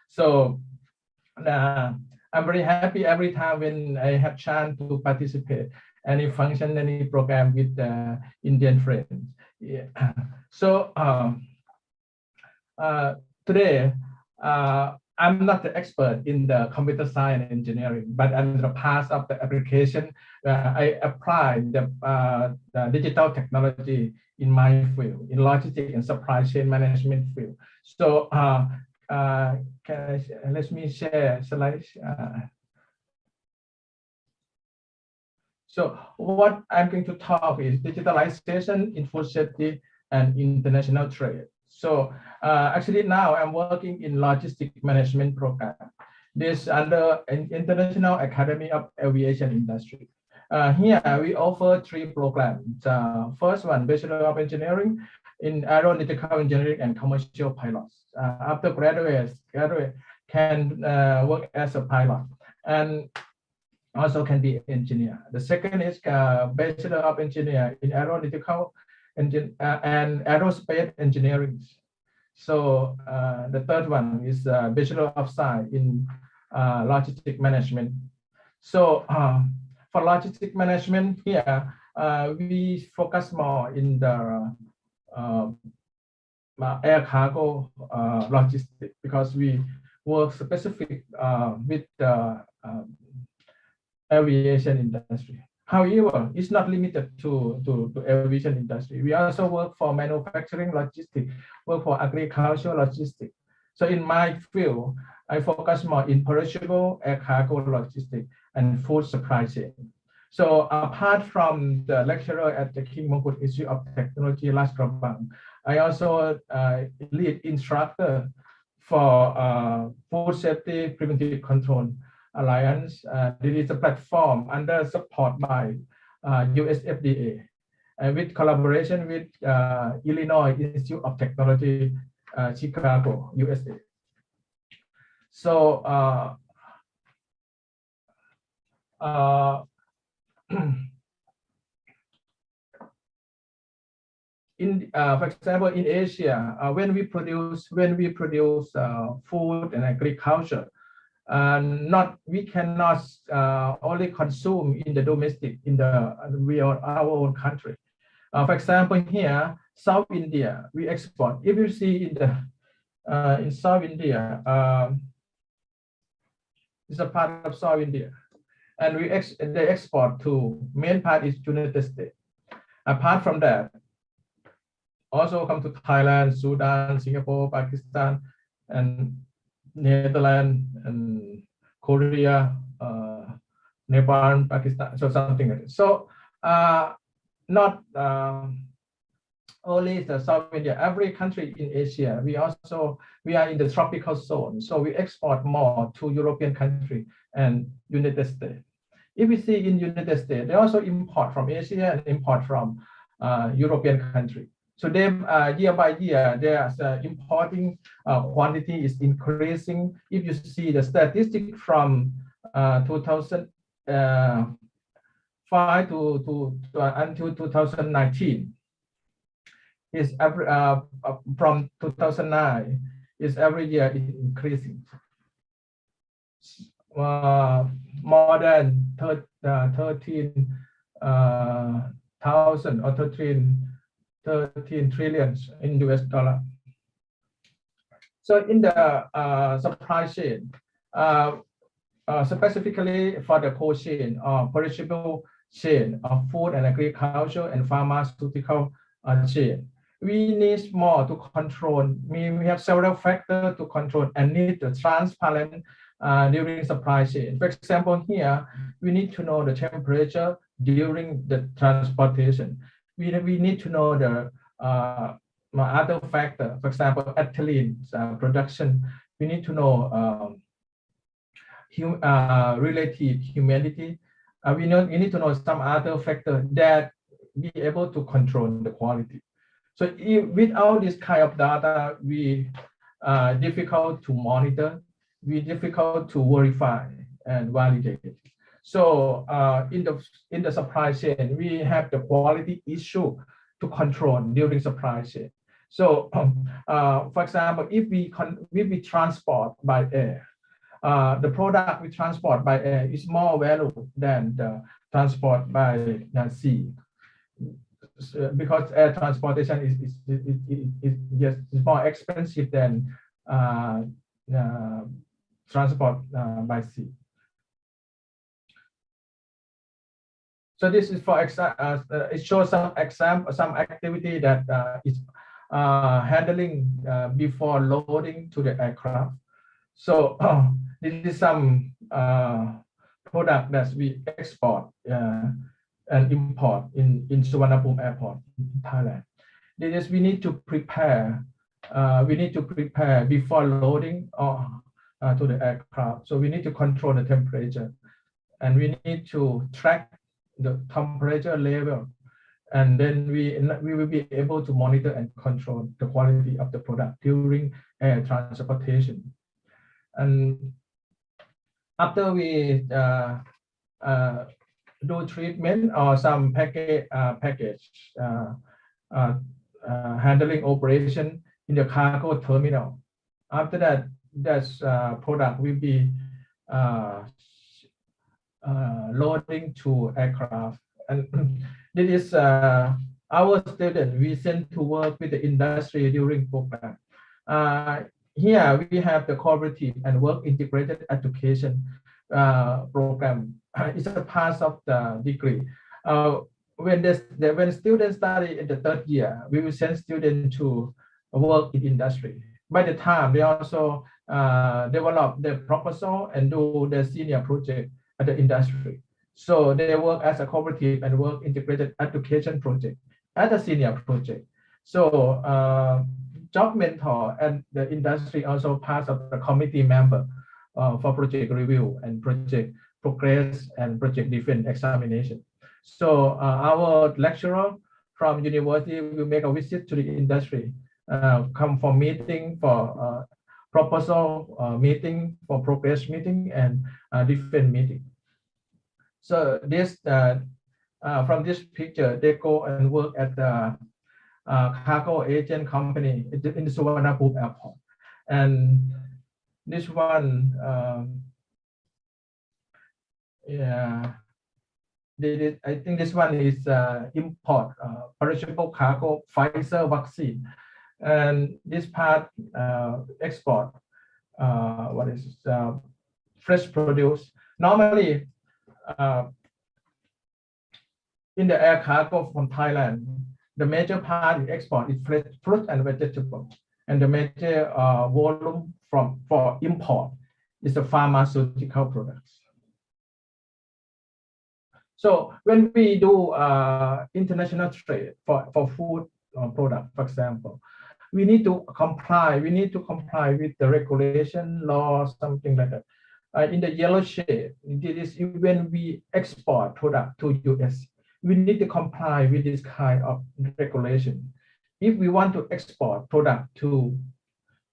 So I'm very happy every time when I have chance to participate any function, any program with Indian friends. Yeah. So today, I'm not the expert in the computer science and engineering, but I'm the part of the application. I apply the digital technology in my field, in logistics and supply chain management field. So let me share slides. So what I'm going to talk is digitalization in food safety and international trade. So actually now I'm working in logistic management program. This under an International Academy of Aviation Industry. Here we offer 3 programs. First one, Bachelor of Engineering in Aeronautical Engineering and Commercial Pilots. After graduate can work as a pilot and also can be engineer. The second is Bachelor of Engineer in Aeronautical and Aerospace Engineering. So the third one is Bachelor of Science in Logistic Management. So for logistic management here, we focus more in the air cargo logistics because we work specific with the aviation industry. However, it's not limited to aviation industry. We also work for manufacturing logistics, work for agricultural logistics. So in my field, I focus more in perishable air cargo logistics and food supply chain. So apart from the lecturer at the King Mongkut Institute of Technology, Las Krabang, I also lead instructor for Food Safety Preventive Control Alliance. This is a platform under support by US FDA with collaboration with Illinois Institute of Technology, Chicago, USA. So for example, in Asia, when we produce food and agriculture, we cannot only consume in the domestic our own country. For example, here South India, we export. If you see in South India, it's a part of South India, and they export to main part is United States. Apart from that, also come to Thailand, Sudan, Singapore, Pakistan, and Netherlands, and Korea, Nepal, Pakistan, so something like that. So not only the South India. Every country in Asia, we are in the tropical zone, so we export more to European country and United States. If we see in United States, they also import from Asia and import from European country. So they year by year, their importing quantity is increasing. If you see the statistic from 2005 to until 2019, is every from 2009 is every year increasing. More than 13,000 or 13 trillions in US dollar. So in the supply chain, specifically for the cold chain or perishable chain of food and agriculture and pharmaceutical chain, we need more to control. We have several factors to control and need the transparent during supply chain. For example, here, we need to know the temperature during the transportation. We need to know the other factor, for example, ethylene production. We need to know relative humidity. We need to know some other factor that be able to control the quality. So without this kind of data, we difficult to monitor, we difficult to verify and validate. So in the supply chain, we have the quality issue to control during supply chain. So for example, if we transport by air, the product we transport by air is more valuable than the transport by sea, because air transportation is more expensive than transport by sea. So this is for example, it shows some activity that is handling before loading to the aircraft. So this is some product that we export and import in Suvarnabhumi Airport in Thailand. This is we need to prepare. We need to prepare before loading to the aircraft. So we need to control the temperature, and we need to track the temperature level, and then we will be able to monitor and control the quality of the product during air transportation. And after we do treatment or some package handling operation in the cargo terminal, after that, product will be loading to aircraft. And this is our student we sent to work with the industry during program. Here we have the cooperative and work integrated education program. It's a part of the degree. When students study in the third year, we will send students to work in industry. By the time they also develop the proposal and do the senior project at the industry. So they work as a cooperative and work integrated education project as a senior project. So job mentor and the industry also part of the committee member for project review and project progress and project defense examination. So our lecturer from university will make a visit to the industry, come for meeting, for proposal meeting, for progress meeting, and defense meeting. So this from this picture, they go and work at the cargo agent company in the Suvarnabhumi Airport. And this one, yeah, I think this one is import perishable cargo Pfizer vaccine, and this part export. What is fresh produce? Normally, in the air cargo from Thailand, the major part in export is fresh fruit and vegetable, and the major volume for import is the pharmaceutical products. So when we do international trade for food product, for example. We need to comply with the regulation, law, something like that. In the yellow shade, this is when we export product to US, we need to comply with this kind of regulation. If we want to export product to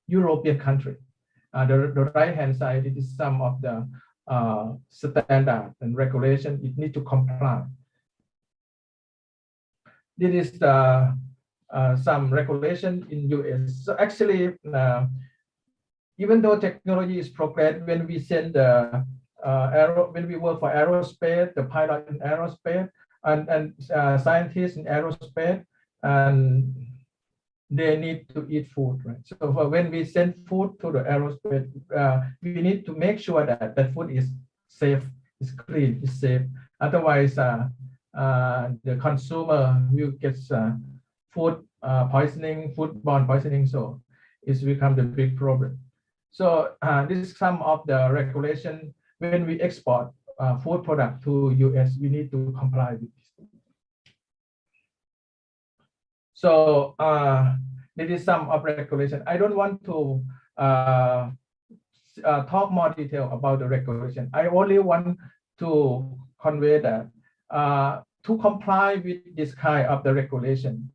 European country, the right-hand side, it is some of the standard and regulation it need to comply. This is the some regulation in US. So actually, even though technology is progressed, when we send the when we work for aerospace, the pilot in aerospace and scientists in aerospace, and they need to eat food, right? So when we send food to the aerospace, we need to make sure that that food is safe, is clean, is safe. Otherwise, the consumer will get food poisoning, foodborne poisoning. So it's become the big problem. So this is some of the regulation. When we export food product to US, we need to comply with this. So this is some of regulation. I don't want to talk more detail about the regulation. I only want to convey that to comply with this kind of the regulation,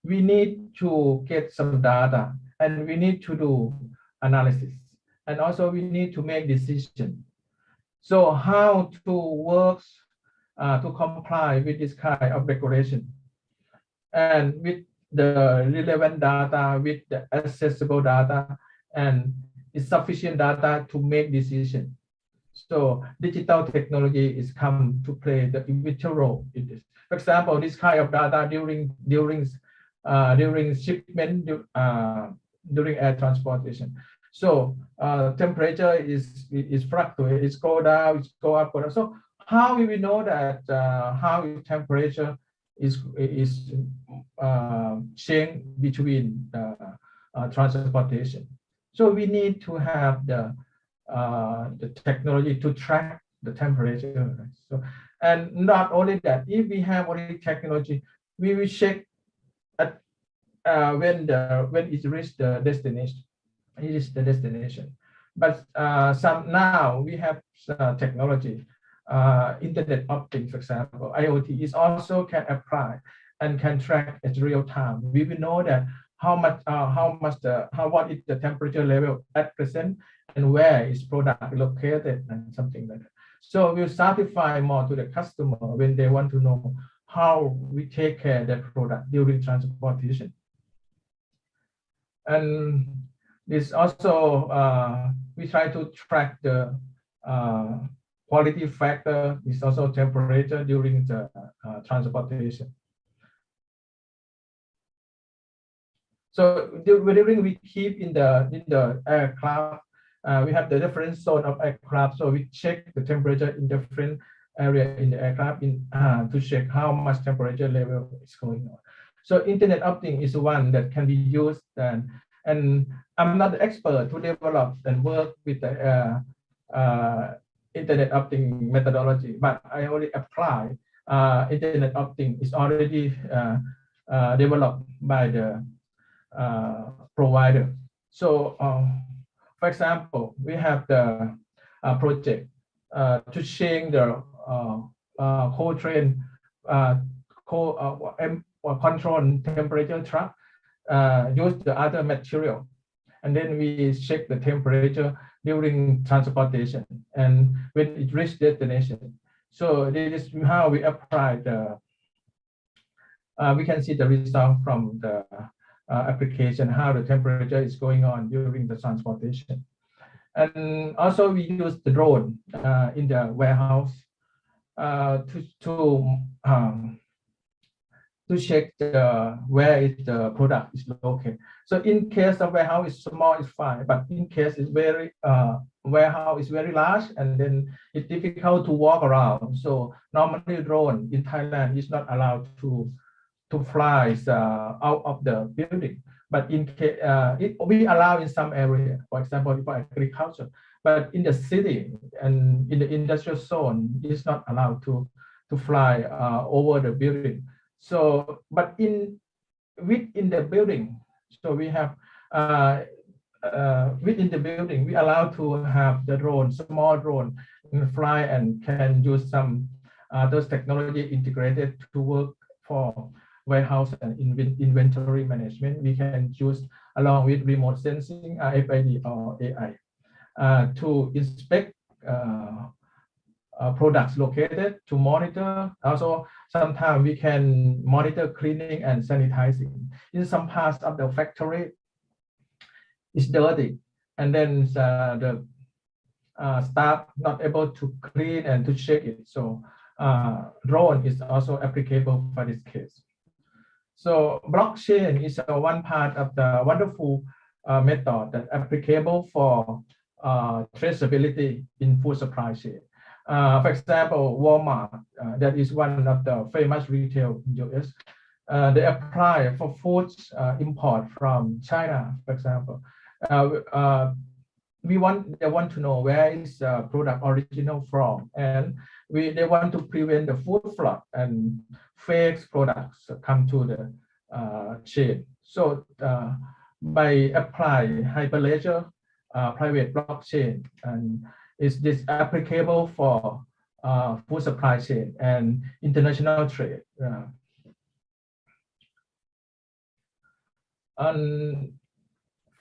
we need to get some data and we need to do analysis. And also we need to make decisions. So how to work to comply with this kind of regulation and with the relevant data, with the accessible data, and sufficient data to make decisions. So digital technology is come to play the vital role in this. For example, this kind of data during shipment, during air transportation. So temperature is fluctuate, it's go down, it's go up, go down. So how will we know that how temperature is change between transportation? So we need to have the technology to track the temperature. Right? So, and not only that, if we have only technology, we will check at when it reaches the destination. It is the destination. But now we have technology, Internet of Things, for example, IoT is also can apply and can track at real time. We will know that what is the temperature level at present and where is product located and something like that. So we'll certify more to the customer when they want to know how we take care of that product during transportation. And this also, we try to track the quality factor, is also temperature during the transportation. So during we keep in the aircraft, we have the different zone of aircraft. So we check the temperature in different area in the aircraft to check how much temperature level is going on. So Internet of Things is one that can be used, and I'm not the expert to develop and work with the Internet of Things methodology, but I already apply Internet of Things is already developed by the provider. So for example, we have the project to change the cold train control temperature truck, use the other material, and then we check the temperature during transportation and when it reaches destination. So this is how we apply the we can see the result from the application, how the temperature is going on during the transportation. And also we use the drone in the warehouse to check where is the product is located. So in case the warehouse is small, it's fine, but in case it's very warehouse is very large, and then it's difficult to walk around. So normally drone in Thailand is not allowed to fly out of the building, but in case we allow in some area, for example, for agriculture, but in the city and in the industrial zone, it's not allowed to fly over the building. So, but in within the building. So we have within the building, we allow to have the drone, small drone, fly and can use some those technology integrated to work for warehouse and inventory management. We can use along with remote sensing, RFID or AI to inspect products located, to monitor. Also, sometimes we can monitor cleaning and sanitizing. In some parts of the factory, it's dirty, and then the staff not able to clean and to check it. So drone is also applicable for this case. So blockchain is one part of the wonderful method that applicable for traceability in food supply chain. For example, Walmart, that is one of the famous retail in US. They apply for foods import from China, for example. They want to know where is the product original from, and they want to prevent the food flood and fake products come to the chain. So by apply hyperledger private blockchain, and is this applicable for food supply chain and international trade. And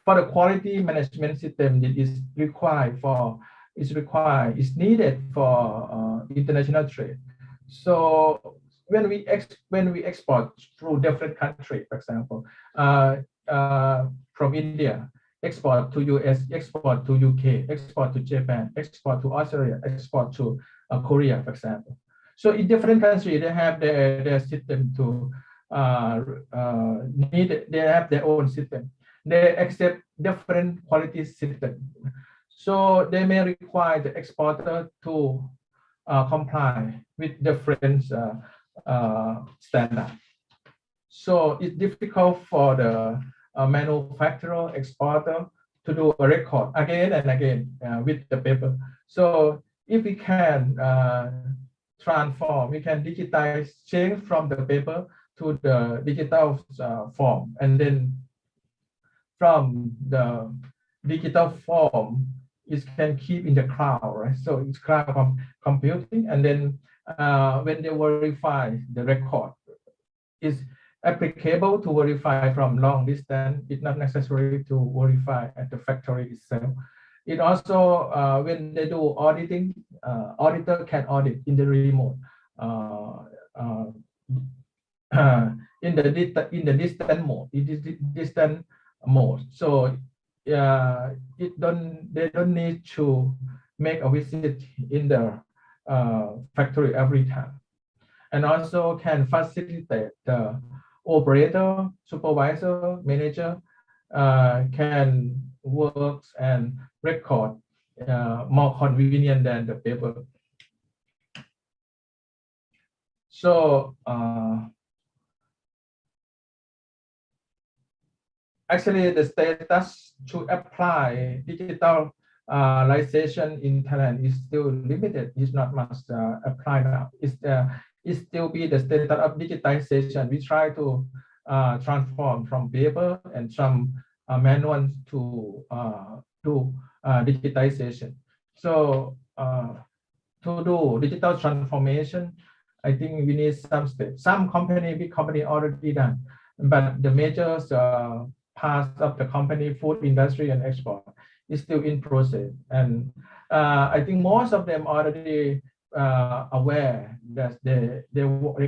for the quality management system, it is needed for international trade. So when we export through different countries, for example, from India, export to US, export to UK, export to Japan, export to Australia, export to Korea, for example. So in different countries, they have their system to they have their own system. They accept different quality system. So they may require the exporter to comply with different standards. So it's difficult for the manufacturer, exporter to do a record again and again with the paper. So if we can transform, we can digitize, change from the paper to the digital form, and then from the digital form, it can keep in the cloud, right? So it's cloud computing, and then when they verify the record, is applicable to verify from long distance. It's not necessary to verify at the factory itself. It also, when they do auditing, auditor can audit in the remote, in the distant mode. It is distant mode. So they don't need to make a visit in the factory every time, and also can facilitate the operator, supervisor, manager can work and record more convenient than the paper. So actually, the status to apply digitalization in Thailand is still limited. It's not much applied now. It still be the status of digitization. We try to transform from paper and some manual to do digitization. So to do digital transformation, I think we need some steps. Some big company already done, but the major parts of the company, food industry and export, is still in process. And I think most of them already aware that they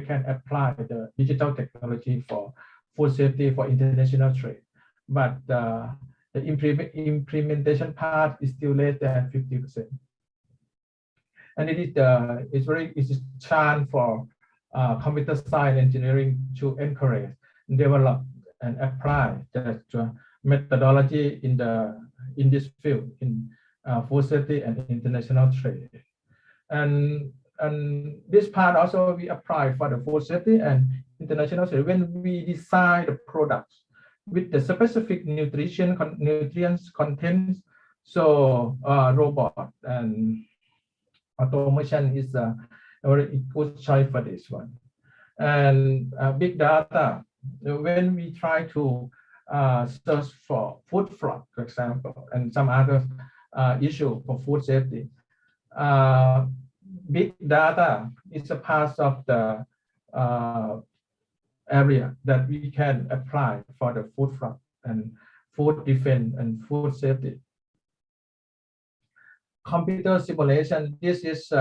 can apply the digital technology for food safety, for international trade. But the implementation part is still less than 50%. And it's a chance for computer science engineering to encourage, develop, and apply the methodology in this field, in food safety and international trade. And this part also we apply for the food safety and international trade when we design the products with the specific nutrients contents. So robot and automation is a very good choice for this one. And big data when we try to search for food fraud, for example, and some other issue for food safety, big data is a part of the area that we can apply for the food fraud and food defense and food safety. Computer simulation, this is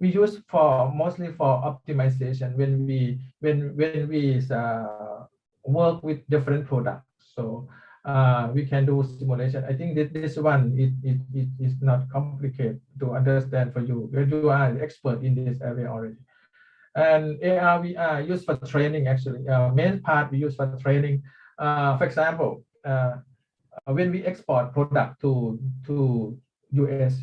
we use for mostly for optimization when we work with different products. So we can do simulation. I think that this one is not complicated to understand for you. You are an expert in this area already. And AR, VR used for training actually. Main part we use for training. For example, when we export product to US,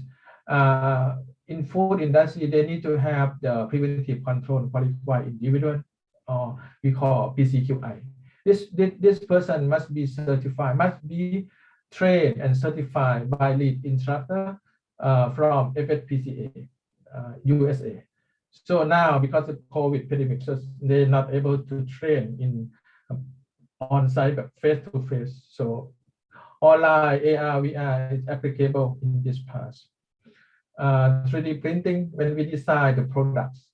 in food industry, they need to have the preventive control qualified individual, or we call PCQI. This person must be certified, must be trained and certified by lead instructor from FSPCA, USA. So now, because of COVID pandemic, so they're not able to train in on-site, but face-to-face. So online AR, VR is applicable in this part. 3D printing, when we design the products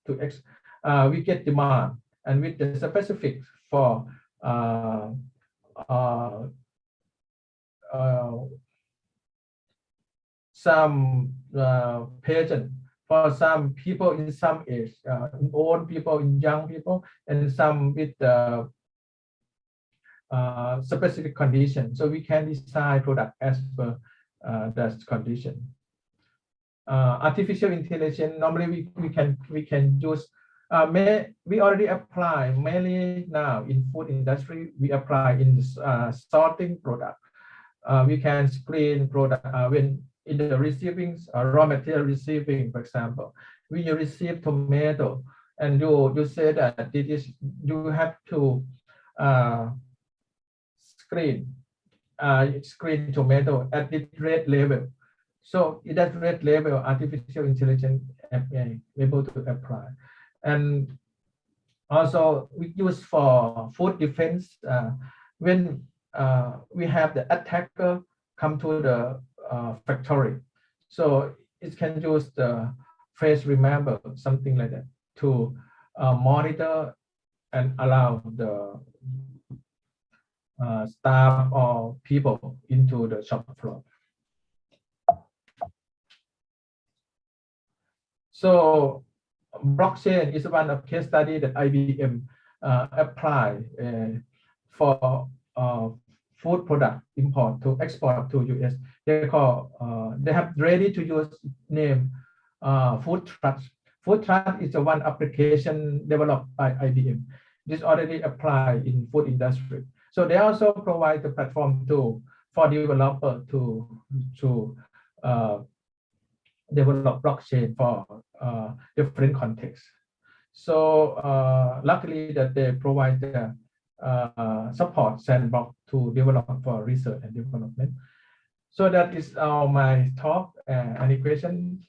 we get demand, and with the specifics for some patient, for some people in some age, old people, in young people, and some with specific condition. So we can design product as per that condition. Artificial intelligence, normally we can use, we already apply mainly now in food industry. We apply in sorting product. We can screen product when in the receiving raw material receiving, for example, when you receive tomato and you say that it is, you have to screen tomato at the red level. So in that red level, artificial intelligence able to apply. And also we use for food defense when we have the attacker come to the factory. So it can use the face remember, something like that, to monitor and allow the staff or people into the shop floor. So blockchain is one of case study that IBM apply for food product import to export to US. They call they have ready to use name food trust. Food trust is the one application developed by IBM. This already applied in food industry. So they also provide the platform for developer to develop blockchain for different contexts. So luckily that they provide the support sandbox to develop for research and development. So that is my talk. Any questions?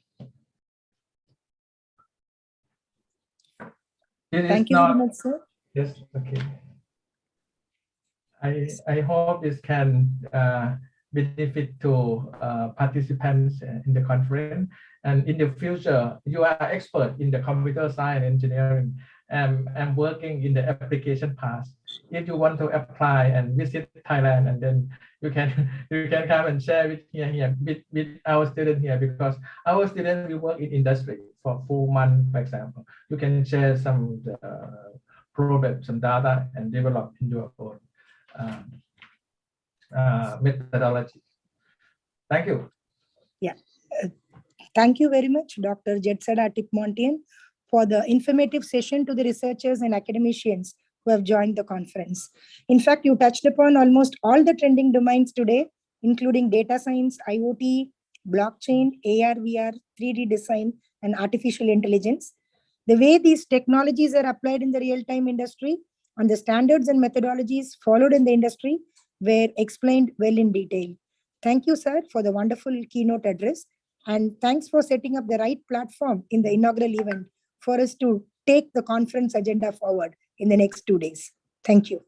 Thank you very much, sir. Yes, okay. I hope this can benefit to participants in the conference. And in the future, you are expert in the computer science engineering, and I'm working in the application part. If you want to apply and visit Thailand, and then you can come and share with our students here, because our students will work in industry for full month, for example. You can share some problems, some data, and develop in your own methodology. Thank you. Yeah. Thank you very much, Dr. Jetsada Tipmontian, for the informative session to the researchers and academicians who have joined the conference. In fact, you touched upon almost all the trending domains today, including data science, IoT, blockchain, AR, VR, 3D design, and artificial intelligence. The way these technologies are applied in the real-time industry and the standards and methodologies followed in the industry were explained well in detail. Thank you, sir, for the wonderful keynote address. And thanks for setting up the right platform in the inaugural event for us to take the conference agenda forward in the next 2 days. Thank you.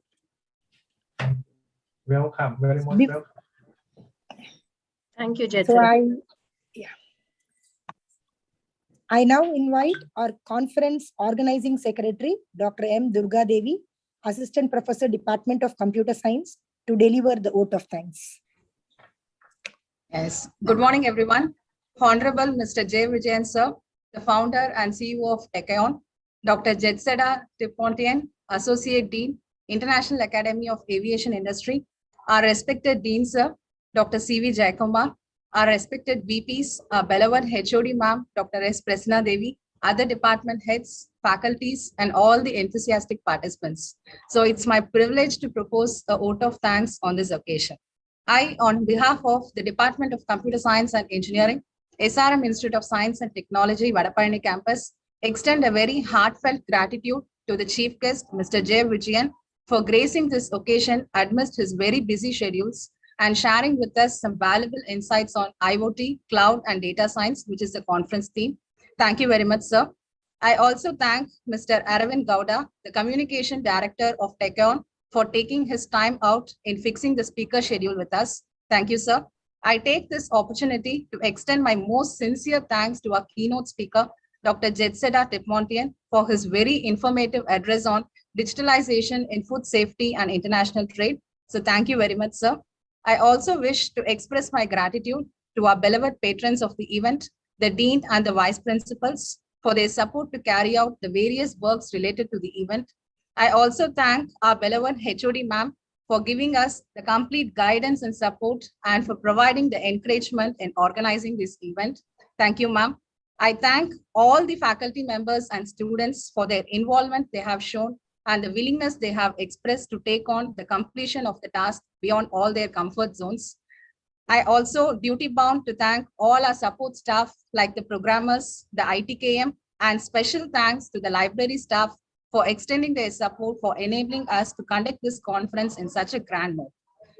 Welcome, very much Bef- welcome. Thank you, Jet. So I now invite our conference organizing secretary, Dr. M. Durga Devi, Assistant Professor, Department of Computer Science, to deliver the vote of thanks. Yes. Good morning, everyone. Honorable Mr. J. Vijayan, sir, the founder and CEO of Techion, Dr. Jetseda Tipontian, Associate Dean, International Academy of Aviation Industry, our respected Dean, sir, Dr. C.V. Jayakumar, our respected VPs, our beloved HOD ma'am, Dr. S. Prasanna Devi, other department heads, faculties, and all the enthusiastic participants. So it's my privilege to propose a vote of thanks on this occasion. I, on behalf of the Department of Computer Science and Engineering, SRM Institute of Science and Technology, Vadapalani campus, extend a very heartfelt gratitude to the chief guest, Mr. J. Vijayan, for gracing this occasion amidst his very busy schedules and sharing with us some valuable insights on IoT, cloud, and data science, which is the conference theme. Thank you very much, sir. I also thank Mr. Aravind Gowda, the Communication Director of Techion, for taking his time out in fixing the speaker schedule with us. Thank you, sir. I take this opportunity to extend my most sincere thanks to our keynote speaker, Dr. Jetseda Tipontian, for his very informative address on digitalization in food safety and international trade. So thank you very much, sir. I also wish to express my gratitude to our beloved patrons of the event, the Dean and the Vice Principals, for their support to carry out the various works related to the event. I also thank our beloved HOD ma'am for giving us the complete guidance and support and for providing the encouragement in organizing this event. Thank you, ma'am. I thank all the faculty members and students for their involvement they have shown and the willingness they have expressed to take on the completion of the task beyond all their comfort zones. I also duty bound to thank all our support staff like the programmers, the ITKM, and special thanks to the library staff for extending their support for enabling us to conduct this conference in such a grand mode.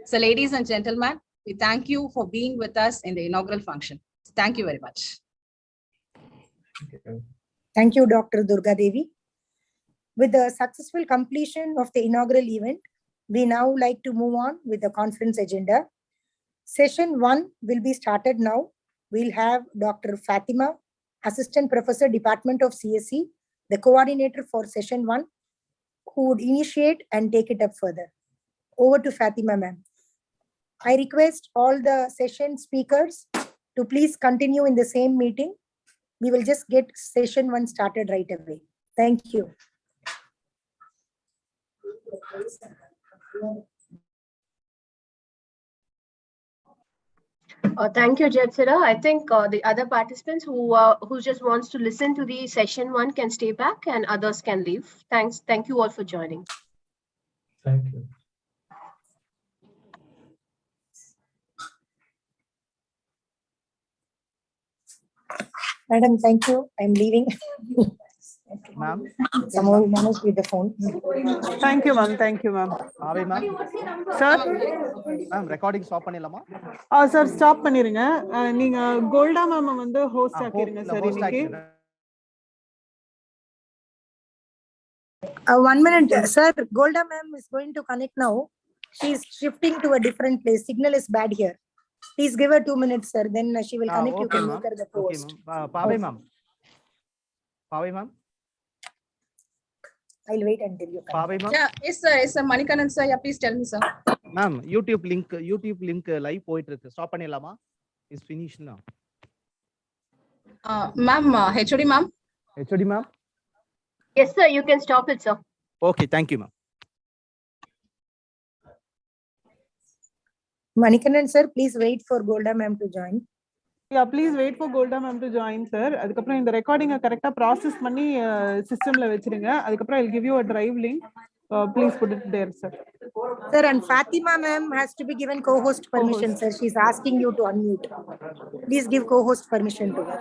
So ladies and gentlemen, we thank you for being with us in the inaugural function. Thank you very much. Thank you, Dr. Durga Devi. With the successful completion of the inaugural event, we now like to move on with the conference agenda. Session 1 will be started now. We'll have Dr. Fatima, Assistant Professor, Department of CSE, the coordinator for session 1, who would initiate and take it up further. Over to Fatima, ma'am. I request all the session speakers to please continue in the same meeting. We will just get session 1 started right away. Thank you. Thank you, Jetseda. I think the other participants who just wants to listen to the session 1 can stay back and others can leave. Thanks. Thank you all for joining. Thank you. Madam, thank you. I'm leaving. Ma'am. Somehow we managed with the phone. Thank you, ma'am. Thank you, ma'am. Ma'am. Sir? Ma'am, recording stop பண்ணிடலாமா? Sir, stop பண்ணிருங்க. நீங்க கோல்டா ma'am வந்து host ஆக்கிருங்க sir இன்னைக்கு. 1 minute, sir. Golda ma'am is going to connect now. She is shifting to a different place. Signal is bad here. Please give her 2 minutes, sir. Then she will connect. You can make her the host. Pavai ma'am. Pavai ma'am. I'll wait until you come. Pavai ma'am. Yeah, yes, sir. Yes, sir. Manikanan sir, yeah, please tell me, sir. Ma'am, YouTube link live போயிட்டு இருக்கு. Stop பண்ணிடலாமா? Is finished now. Ma'am, HOD ma'am. HOD ma'am. Yes, sir. You can stop it, sir. Okay, thank you, ma'am. Manikanan sir, please wait for Golda ma'am to join. Yeah, please wait for Golda ma'am to join, sir. அதுக்கப்புறம் இந்த ரெக்கார்டிங்கை கரெக்டா process பண்ணி சிஸ்டம்ல வச்சிருங்க. அதுக்கப்புறம் I'll give you a drive link. Please put it there, sir. Sir, and Fatima ma'am has to be given co-host permission, sir. She's asking you to unmute. Please give co-host permission to her.